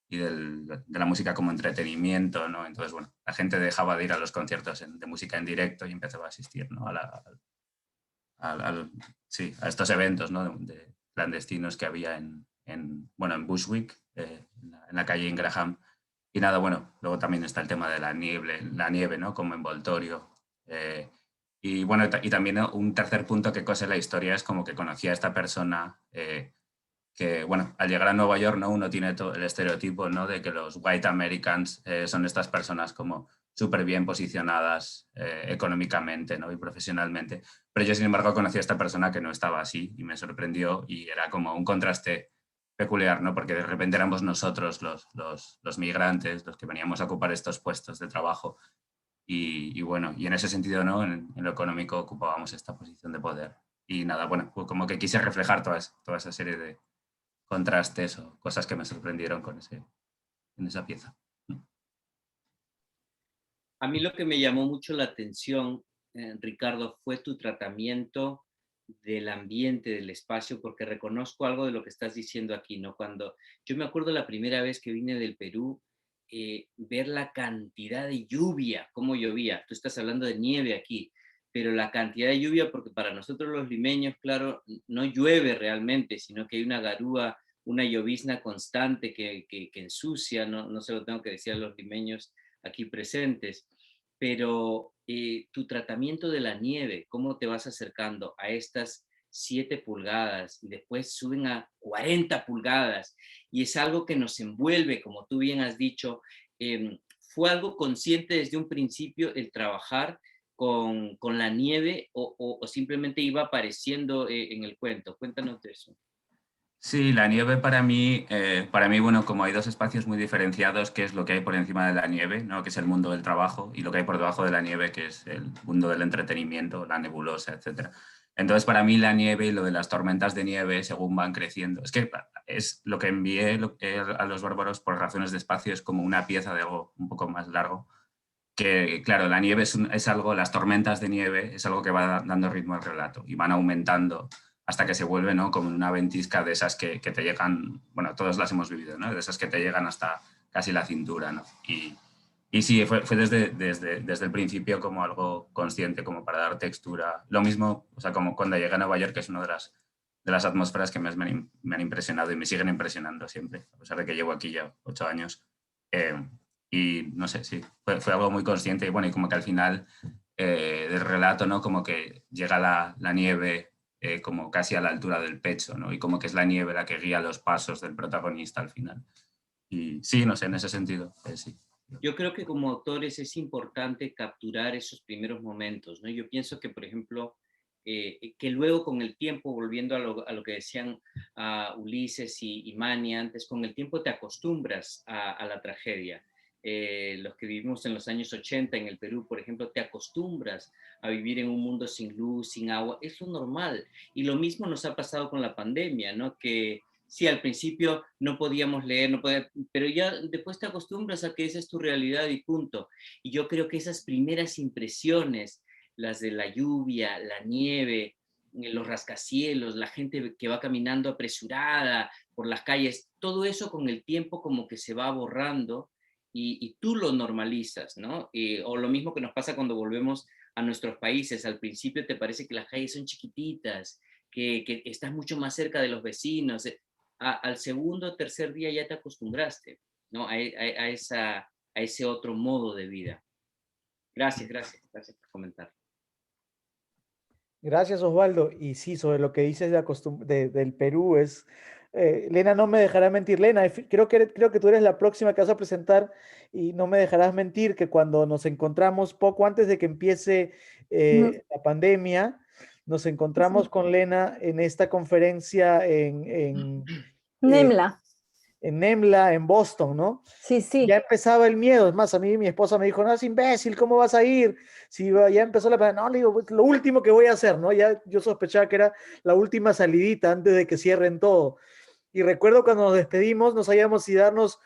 y de la música como entretenimiento, ¿no? Entonces, bueno, la gente dejaba de ir a los conciertos de música en directo y empezaba a asistir, ¿no?, sí, a estos eventos, ¿no?, de clandestinos que había en Bushwick, en la calle Ingraham. Y nada, bueno, luego también está el tema de la nieve, ¿no?, como envoltorio. Y bueno, y también, ¿no?, un tercer punto que cose la historia es como que conocí a esta persona que, bueno, al llegar a Nueva York, ¿no?, uno tiene todo el estereotipo, ¿no?, de que los white Americans son estas personas como súper bien posicionadas económicamente, ¿no?, y profesionalmente. Pero yo, sin embargo, conocí a esta persona que no estaba así y me sorprendió, y era como un contraste peculiar, ¿no?, porque de repente éramos nosotros los migrantes, los que veníamos a ocupar estos puestos de trabajo. Y bueno, y en ese sentido, ¿no?, en lo económico ocupábamos esta posición de poder. Y nada, bueno, pues como que quise reflejar toda esa serie de contrastes o cosas que me sorprendieron en esa pieza. A mí lo que me llamó mucho la atención, Ricardo, fue tu tratamiento del ambiente, del espacio, porque reconozco algo de lo que estás diciendo aquí, ¿no? Cuando yo me acuerdo la primera vez que vine del Perú, ver la cantidad de lluvia, cómo llovía. Tú estás hablando de nieve aquí, pero la cantidad de lluvia, porque para nosotros los limeños, claro, no llueve realmente, sino que hay una garúa, una llovizna constante que ensucia, no se lo tengo que decir a los limeños aquí presentes, pero tu tratamiento de la nieve, cómo te vas acercando a estas 7 pulgadas y después suben a 40 pulgadas y es algo que nos envuelve, como tú bien has dicho. ¿Fue algo consciente desde un principio el trabajar con la nieve o simplemente iba apareciendo en el cuento? Cuéntanos de eso. Sí, la nieve para mí, bueno, como hay dos espacios muy diferenciados, que es lo que hay por encima de la nieve, ¿no?, que es el mundo del trabajo, y lo que hay por debajo de la nieve, que es el mundo del entretenimiento, la nebulosa, etc. Entonces, para mí la nieve y lo de las tormentas de nieve, según van creciendo, es que es lo que envié a los bárbaros por razones de espacio, es como una pieza de algo un poco más largo, que claro, la nieve es algo, las tormentas de nieve es algo que va dando ritmo al relato y van aumentando hasta que se vuelve, ¿no?, como una ventisca de esas que te llegan, bueno, todas las hemos vivido, ¿no?, de esas que te llegan hasta casi la cintura, ¿no? Y sí, fue desde el principio como algo consciente, como para dar textura. Lo mismo, o sea, como cuando llegué a Nueva York, que es una de las atmósferas que más me han impresionado y me siguen impresionando siempre, a pesar de que llevo aquí ya 8 años. Y no sé, sí, fue algo muy consciente y bueno, y como que al final del relato, ¿no?, como que llega la nieve como casi a la altura del pecho, ¿no?, y como que es la nieve la que guía los pasos del protagonista al final. Y sí, no sé, en ese sentido, sí. Yo creo que como autores es importante capturar esos primeros momentos, ¿no? Yo pienso que, por ejemplo, que luego con el tiempo, volviendo a lo que decían Ulises y Manny antes, con el tiempo te acostumbras a la tragedia. Los que vivimos en los años 80 en el Perú, por ejemplo, te acostumbras a vivir en un mundo sin luz, sin agua, es lo normal. Y lo mismo nos ha pasado con la pandemia, ¿no? Que sí, al principio no podíamos leer, pero ya después te acostumbras a que esa es tu realidad y punto. Y yo creo que esas primeras impresiones, las de la lluvia, la nieve, los rascacielos, la gente que va caminando apresurada por las calles, todo eso con el tiempo como que se va borrando y tú lo normalizas, ¿no? O lo mismo que nos pasa cuando volvemos a nuestros países. Al principio te parece que las calles son chiquititas, que estás mucho más cerca de los vecinos. Al segundo o tercer día ya te acostumbraste, ¿no?, a ese otro modo de vida. Gracias por comentar. Gracias, Osvaldo. Y sí, sobre lo que dices del Perú, Lena no me dejará mentir. Lena, creo que tú eres la próxima que vas a presentar y no me dejarás mentir que cuando nos encontramos poco antes de que empiece la pandemia, nos encontramos con Lena en esta conferencia en Nemla. Nemla, en Boston, ¿no? Sí, sí. Ya empezaba el miedo. Es más, a mí mi esposa me dijo, no, es imbécil, ¿cómo vas a ir? Si ya empezó no, le digo, lo último que voy a hacer, ¿no? Ya yo sospechaba que era la última salidita antes de que cierren todo. Y recuerdo cuando nos despedimos, no sabíamos si darnos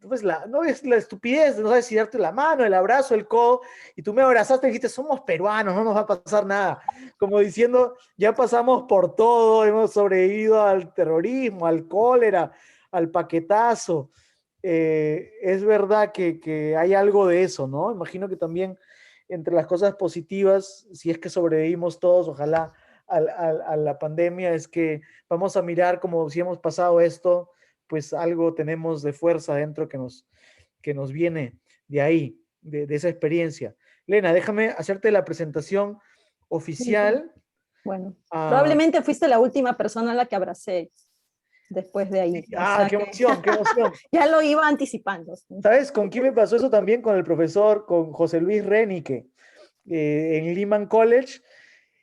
pues no ves la estupidez, no sabes si darte la mano, el abrazo, el codo, y tú me abrazaste y dijiste, somos peruanos, no nos va a pasar nada. Como diciendo, ya pasamos por todo, hemos sobrevivido al terrorismo, al cólera, al paquetazo. Es verdad que hay algo de eso, ¿no? Imagino que también entre las cosas positivas, si es que sobrevivimos todos, ojalá, a la pandemia, es que vamos a mirar como si hemos pasado esto, pues algo tenemos de fuerza dentro que nos viene de ahí, de esa experiencia. Lena, déjame hacerte la presentación oficial. Bueno, probablemente fuiste la última persona a la que abracé después de ahí. Qué emoción, qué emoción. Ya lo iba anticipando. ¿Sabes con quién me pasó eso también? Con el profesor, con José Luis Renique, en Lehman College.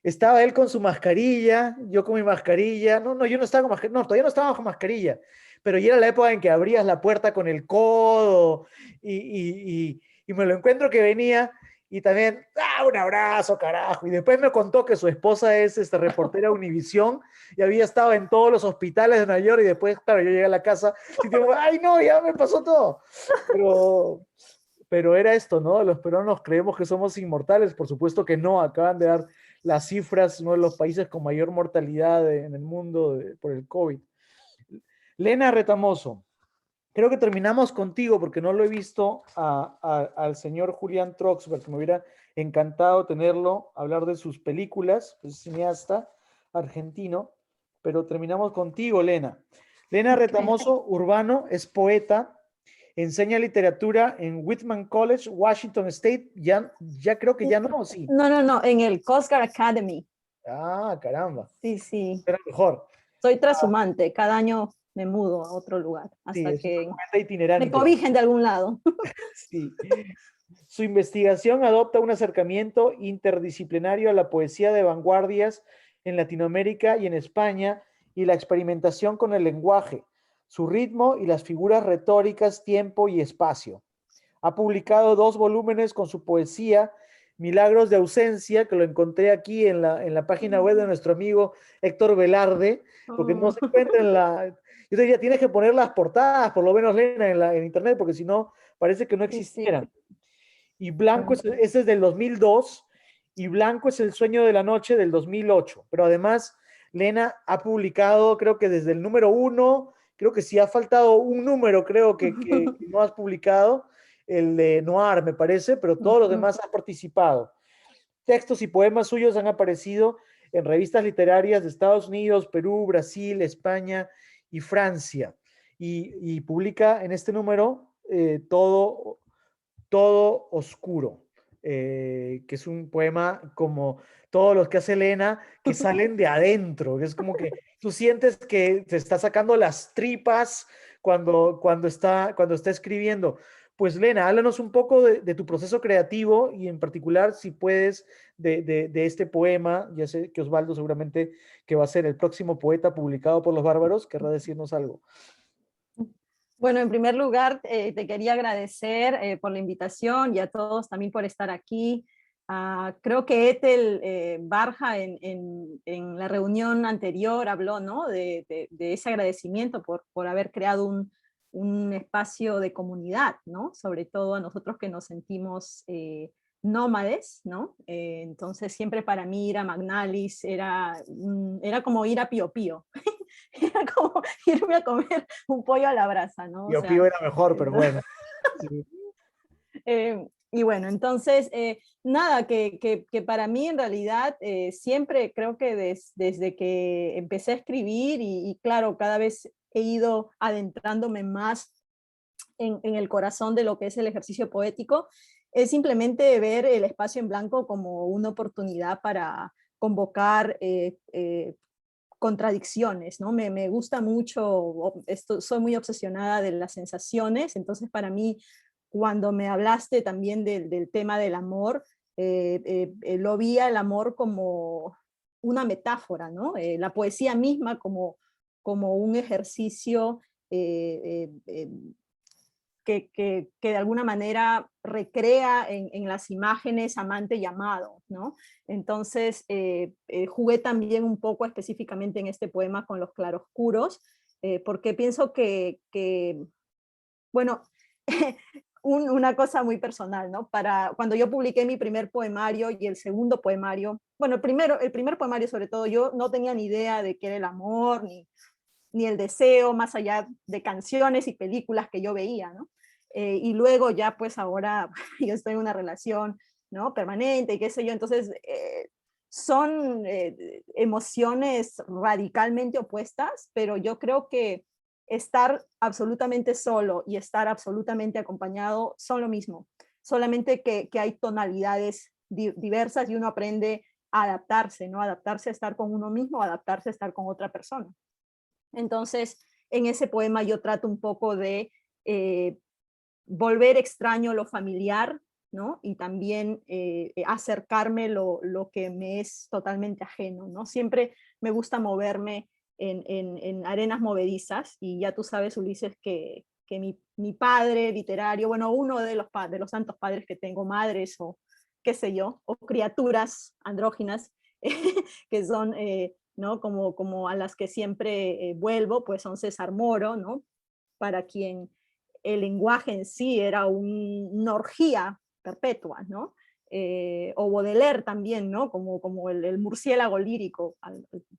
Estaba él con su mascarilla, yo con mi mascarilla. No, yo no estaba con mascarilla. No, todavía no estaba con mascarilla. Pero ya era la época en que abrías la puerta con el codo y me lo encuentro que venía y también, un abrazo, carajo. Y después me contó que su esposa es reportera Univisión y había estado en todos los hospitales de Nueva York y después, claro, yo llegué a la casa y digo, ay no, ya me pasó todo. Pero era esto, ¿no? Los peruanos creemos que somos inmortales, por supuesto que no, acaban de dar las cifras, uno de los países con mayor mortalidad en el mundo por el COVID. Lena Retamoso, creo que terminamos contigo porque no lo he visto al señor Julián Troxberg, que me hubiera encantado tenerlo, hablar de sus películas, es cineasta argentino, pero terminamos contigo, Lena. Lena Retamoso Urbano es poeta, enseña literatura en Whitman College, Washington State, ya creo que ya no, sí. No, en el Coast Guard Academy. Caramba. Sí. Era mejor. Soy trashumante, cada año me mudo a otro lugar, hasta que me cobijen de algún lado. Sí. Su investigación adopta un acercamiento interdisciplinario a la poesía de vanguardias en Latinoamérica y en España y la experimentación con el lenguaje, su ritmo y las figuras retóricas, tiempo y espacio. Ha publicado 2 volúmenes con su poesía, Milagros de ausencia, que lo encontré aquí en la página web de nuestro amigo Héctor Velarde, porque no se encuentra en la... Yo te diría, tienes que poner las portadas, por lo menos, Lena, en internet, porque si no, parece que no existieran. Y Blanco, ese es del 2002, y Blanco es el sueño de la noche del 2008. Pero además, Lena ha publicado, creo que desde el número 1, creo que sí ha faltado un número, creo que no has publicado, el de Noir, me parece, pero todos los demás han participado. Textos y poemas suyos han aparecido en revistas literarias de Estados Unidos, Perú, Brasil, España y Francia. Y publica en este número Todo Oscuro, que es un poema como todos los que hace Elena, que salen de adentro, que es como que tú sientes que te está sacando las tripas cuando está escribiendo. Pues Lena, háblanos un poco de tu proceso creativo y en particular, si puedes, de este poema. Ya sé que Osvaldo seguramente que va a ser el próximo poeta publicado por Los Bárbaros, querrá decirnos algo. Bueno, en primer lugar, te quería agradecer por la invitación y a todos también por estar aquí. Creo que Ethel Barja en la reunión anterior habló, ¿no? de ese agradecimiento por haber creado un espacio de comunidad, ¿no? Sobre todo a nosotros que nos sentimos nómades, ¿no? Entonces siempre para mí ir a Magnalis era como ir a Pío Pío. Era como irme a comer un pollo a la brasa, ¿no? Pío Pío era mejor, pero bueno. Sí. Y bueno, entonces, nada, que para mí en realidad siempre creo que desde que empecé a escribir y claro, cada vez he ido adentrándome más en el corazón de lo que es el ejercicio poético, es simplemente ver el espacio en blanco como una oportunidad para convocar contradicciones, ¿no? Me gusta mucho, soy muy obsesionada de las sensaciones, entonces para mí, cuando me hablaste también del tema del amor, lo vi al amor como una metáfora, ¿no? La poesía misma como un ejercicio que de alguna manera recrea en las imágenes amante y amado, ¿no? Entonces, jugué también un poco específicamente en este poema con los claroscuros, porque pienso que, bueno, una cosa muy personal, ¿no? Cuando yo publiqué mi primer poemario y el segundo poemario, bueno, el primer poemario sobre todo, yo no tenía ni idea de qué era el amor, ni el deseo, más allá de canciones y películas que yo veía, ¿no? Y luego ya pues ahora yo estoy en una relación, ¿no? Permanente y qué sé yo, entonces son emociones radicalmente opuestas, pero yo creo que estar absolutamente solo y estar absolutamente acompañado son lo mismo, solamente que hay tonalidades diversas y uno aprende a adaptarse, ¿no? Adaptarse a estar con uno mismo, adaptarse a estar con otra persona. Entonces, en ese poema yo trato un poco de volver extraño lo familiar, ¿no? Y también acercarme lo que me es totalmente ajeno, ¿no? Siempre me gusta moverme en arenas movedizas, y ya tú sabes, Ulises, que mi padre literario, bueno, uno de los tantos padres que tengo, madres o qué sé yo, o criaturas andróginas, que son, ¿no? Como a las que siempre vuelvo, pues son César Moro, ¿no? Para quien el lenguaje en sí era una orgía perpetua, ¿no? O Baudelaire también, ¿no? Como el murciélago lírico,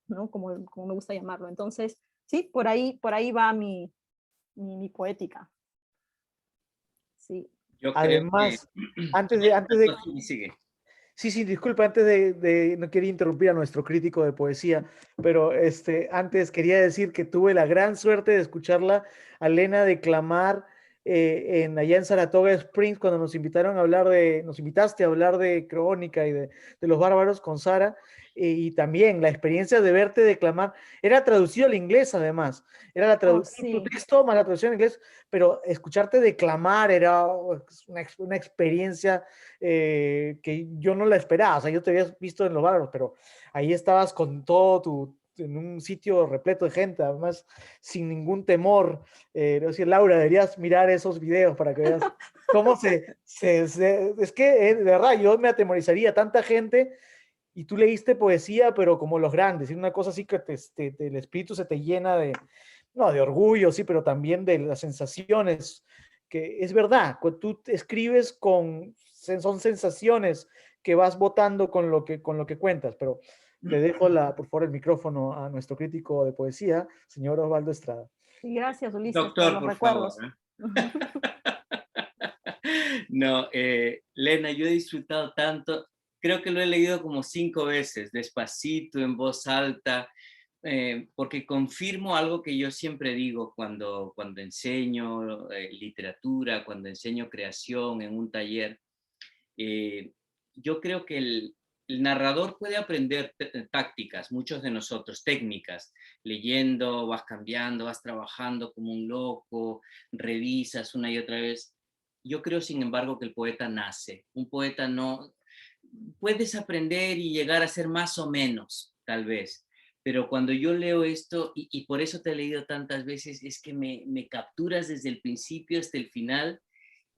¿no? Como me gusta llamarlo. Entonces, sí, por ahí va mi poética. Sí. Yo creo Además, que... antes de Sigue. Sí, disculpa, antes no quería interrumpir a nuestro crítico de poesía, pero antes quería decir que tuve la gran suerte de escucharla a Lena declamar allá en Saratoga Springs, cuando nos invitaste a hablar de Crónica y de los bárbaros con Sara, y también la experiencia de verte declamar, era traducido al inglés además, era la traducción, tu sí. texto más la traducción en inglés, pero escucharte declamar era una experiencia que yo no la esperaba. O sea, yo te había visto en los bárbaros, pero ahí estabas con en un sitio repleto de gente, además sin ningún temor. Le decía, Laura, deberías mirar esos videos para que veas cómo es que de verdad yo me atemorizaría, tanta gente, y tú leíste poesía, pero como los grandes, y una cosa así que el espíritu se te llena no, de orgullo, sí, pero también de las sensaciones, que es verdad, cuando tú escribes son sensaciones que vas botando con lo que cuentas, pero le dejo por favor el micrófono a nuestro crítico de poesía, señor Osvaldo Estrada. Y gracias, Ulises, Doctor, por los por recuerdos. favor. No, Lena, yo he disfrutado tanto, creo que lo he leído como 5 veces, despacito, en voz alta, porque confirmo algo que yo siempre digo cuando enseño literatura, cuando enseño creación en un taller. Yo creo que el narrador puede aprender tácticas, muchos de nosotros, técnicas, leyendo, vas cambiando, vas trabajando como un loco, revisas una y otra vez. Yo creo, sin embargo, que el poeta nace. Un poeta no... Puedes aprender y llegar a ser más o menos, tal vez, pero cuando yo leo esto, y por eso te he leído tantas veces, es que me capturas desde el principio hasta el final,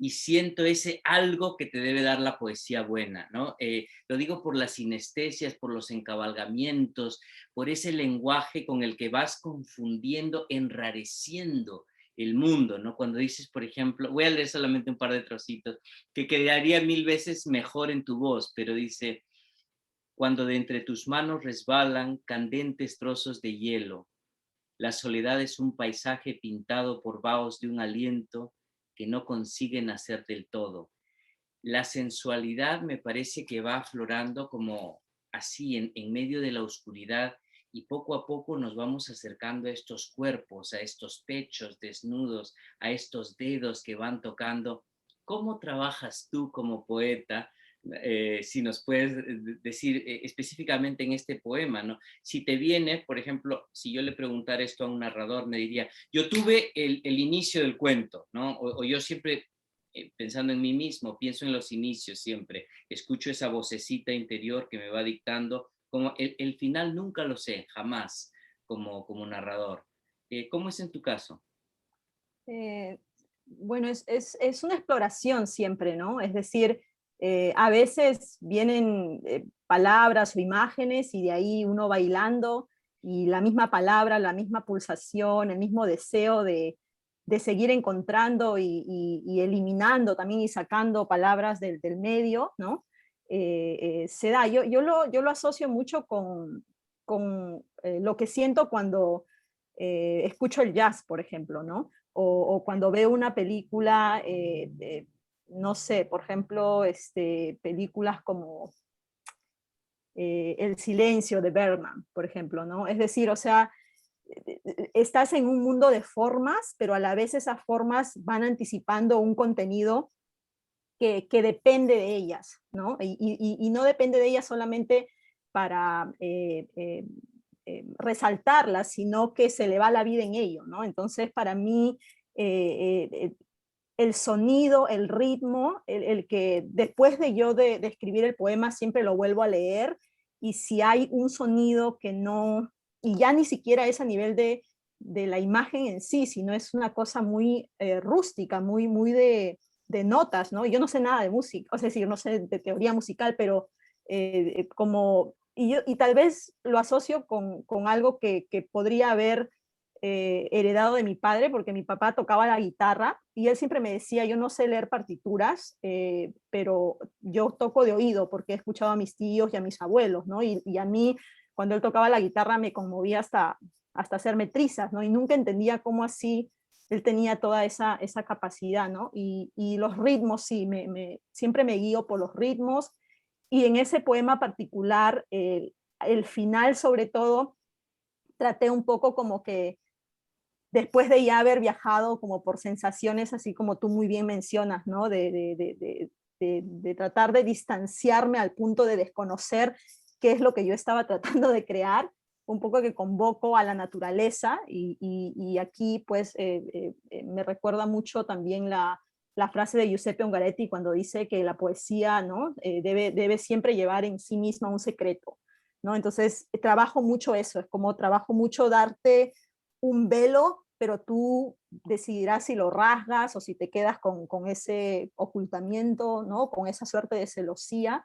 y siento ese algo que te debe dar la poesía buena, ¿no? Lo digo por las sinestesias, por los encabalgamientos, por ese lenguaje con el que vas confundiendo, enrareciendo el mundo, ¿no? Cuando dices, por ejemplo, voy a leer solamente un par de trocitos, que quedaría 1000 veces mejor en tu voz, pero dice: cuando de entre tus manos resbalan candentes trozos de hielo, la soledad es un paisaje pintado por vahoz de un aliento que no consigue nacer del todo. La sensualidad me parece que va aflorando como así en medio de la oscuridad, y poco a poco nos vamos acercando a estos cuerpos, a estos pechos desnudos, a estos dedos que van tocando. ¿Cómo trabajas tú como poeta? Si nos puedes decir específicamente en este poema, ¿no? Si te viene, por ejemplo, si yo le preguntara esto a un narrador, me diría, yo tuve el inicio del cuento, ¿no? O yo siempre, pensando en mí mismo, pienso en los inicios siempre, escucho esa vocecita interior que me va dictando, como el final nunca lo sé, jamás, como narrador. ¿Cómo es en tu caso? Bueno, es una exploración siempre, ¿no? Es decir, a veces vienen palabras o imágenes y de ahí uno bailando, y la misma palabra, la misma pulsación, el mismo deseo de de seguir encontrando y eliminando también y sacando palabras del medio, ¿no? Se da. Yo lo asocio mucho con lo que siento cuando escucho el jazz, por ejemplo, ¿no? O cuando veo una película, no sé, por ejemplo, películas como El silencio de Bergman, por ejemplo, ¿no? Es decir, o sea, estás en un mundo de formas, pero a la vez esas formas van anticipando un contenido que depende de ellas, ¿no? Y no depende de ellas solamente para resaltarlas, sino que se le va la vida en ello, ¿no? Entonces, para mí, el sonido, el ritmo, el que después de escribir el poema siempre lo vuelvo a leer, y si hay un sonido que no, y ya ni siquiera es a nivel de la imagen en sí, sino es una cosa muy rústica, muy de notas, ¿no? Yo no sé nada de música, o sea, decir, no sé de teoría musical, pero y tal vez lo asocio con algo que podría haber heredado de mi padre, porque mi papá tocaba la guitarra y él siempre me decía, yo no sé leer partituras, pero yo toco de oído porque he escuchado a mis tíos y a mis abuelos, ¿no? Y a mí, cuando él tocaba la guitarra, me conmovía hasta hacerme trizas, ¿no? Y nunca entendía cómo así él tenía toda esa capacidad, ¿no? Y los ritmos, sí, siempre me guío por los ritmos, y en ese poema particular, el final sobre todo, traté un poco como que después de ya haber viajado como por sensaciones, así como tú muy bien mencionas, ¿no? De tratar de distanciarme al punto de desconocer qué es lo que yo estaba tratando de crear, un poco que convoco a la naturaleza, y aquí pues me recuerda mucho también la frase de Giuseppe Ungaretti cuando dice que la poesía, ¿no? Debe siempre llevar en sí misma un secreto, ¿no? Entonces trabajo mucho eso, es como trabajo mucho darte un velo, pero tú decidirás si lo rasgas o si te quedas con ese ocultamiento, ¿no? Con esa suerte de celosía,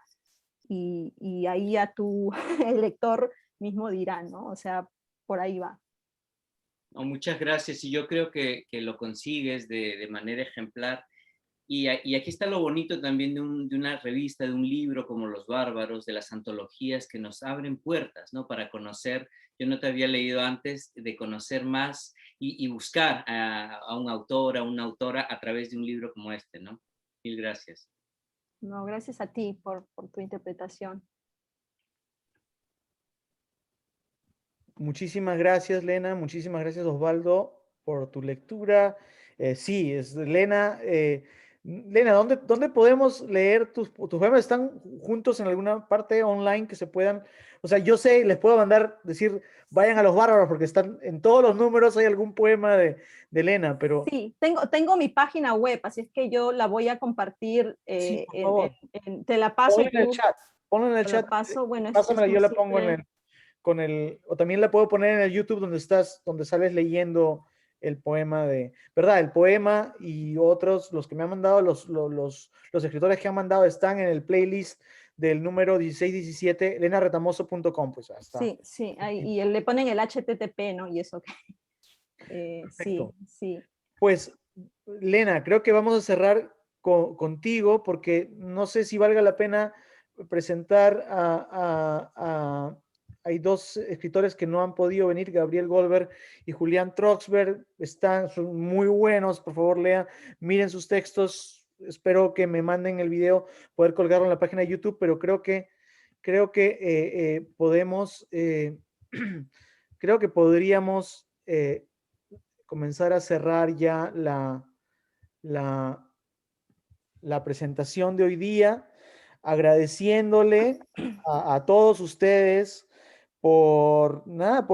y ahí ya tú, el lector mismo dirá, ¿no? O sea, por ahí va. No, muchas gracias, y yo creo que lo consigues de manera ejemplar. Y aquí está lo bonito también de una revista, de un libro como Los Bárbaros, de las antologías que nos abren puertas, ¿no? Para conocer, yo no te había leído antes, de conocer más y buscar a un autor, a una autora a través de un libro como este, ¿no? Mil gracias. No, gracias a ti por tu interpretación. Muchísimas gracias, Lena. Muchísimas gracias, Osvaldo, por tu lectura. Sí, es Lena. Lena, ¿dónde podemos leer tus poemas? ¿Están juntos en alguna parte online que se puedan? O sea, yo sé, les puedo mandar, decir, vayan a Los Bárbaros, porque están en todos los números, hay algún poema de Lena, pero... Sí, tengo mi página web, así es que yo la voy a compartir, Sí, por favor. te la paso Ponla y en el tú chat. Ponla en el te la chat. paso. Bueno, Pásamela, como yo la pongo en siempre. o también la puedo poner en el YouTube donde sales leyendo el poema ¿verdad? El poema y otros, los que me han mandado, los escritores que han mandado están en el playlist del número 1617, lenaretamoso.com, pues ya está. Sí, ahí, y le ponen el HTTP, ¿no? Y eso. Sí, Perfecto. sí. Pues, Lena, creo que vamos a cerrar contigo, porque no sé si valga la pena presentar hay dos escritores que no han podido venir, Gabriel Goldberg y Julián Troxberg, son muy buenos, por favor lean, miren sus textos, espero que me manden el video, poder colgarlo en la página de YouTube, pero creo que podemos, creo que podríamos comenzar a cerrar ya la presentación de hoy día, agradeciéndole a todos ustedes por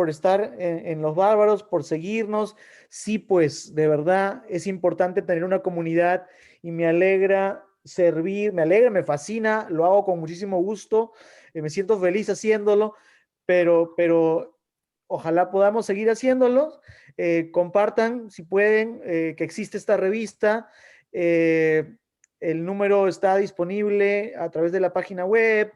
estar en Los Bárbaros, por seguirnos. Sí, pues de verdad es importante tener una comunidad, y me alegra servir, me fascina, lo hago con muchísimo gusto, me siento feliz haciéndolo, pero ojalá podamos seguir haciéndolo. Compartan si pueden que existe esta revista. El número está disponible a través de la página web.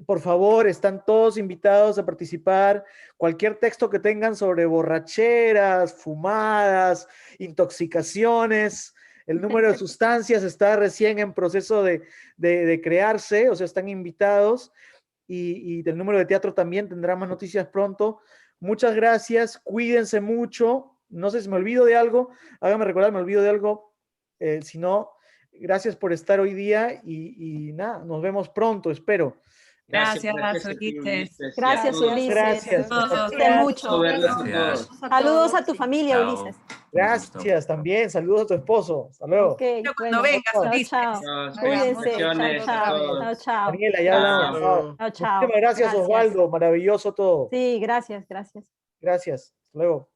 por favor, están todos invitados a participar. Cualquier texto que tengan sobre borracheras, fumadas, intoxicaciones, el número de sustancias está recién en proceso de crearse, o sea, están invitados. Y del número de teatro también tendrá más noticias pronto. Muchas gracias, cuídense mucho. No sé si me olvido de algo, háganme recordar, me olvido de algo. Si no, gracias por estar hoy día y nada, nos vemos pronto, espero. Gracias, Ulises. Gracias, Ulises. Gracias. Cuídate mucho. Gracias. Saludos a tu familia, Chao. Ulises. Gracias también. Saludos a tu esposo. Hasta luego. Ok, Cuando bueno, vengas, chao, Ulises. chao. Chao, Cuídense. felicitaciones a Chao, todos. chao, chao. Daniela, ya hablamos. Chao. Chao, chao. Muchísimas gracias, Osvaldo. Maravilloso todo. Sí, gracias, gracias. Gracias. Hasta luego.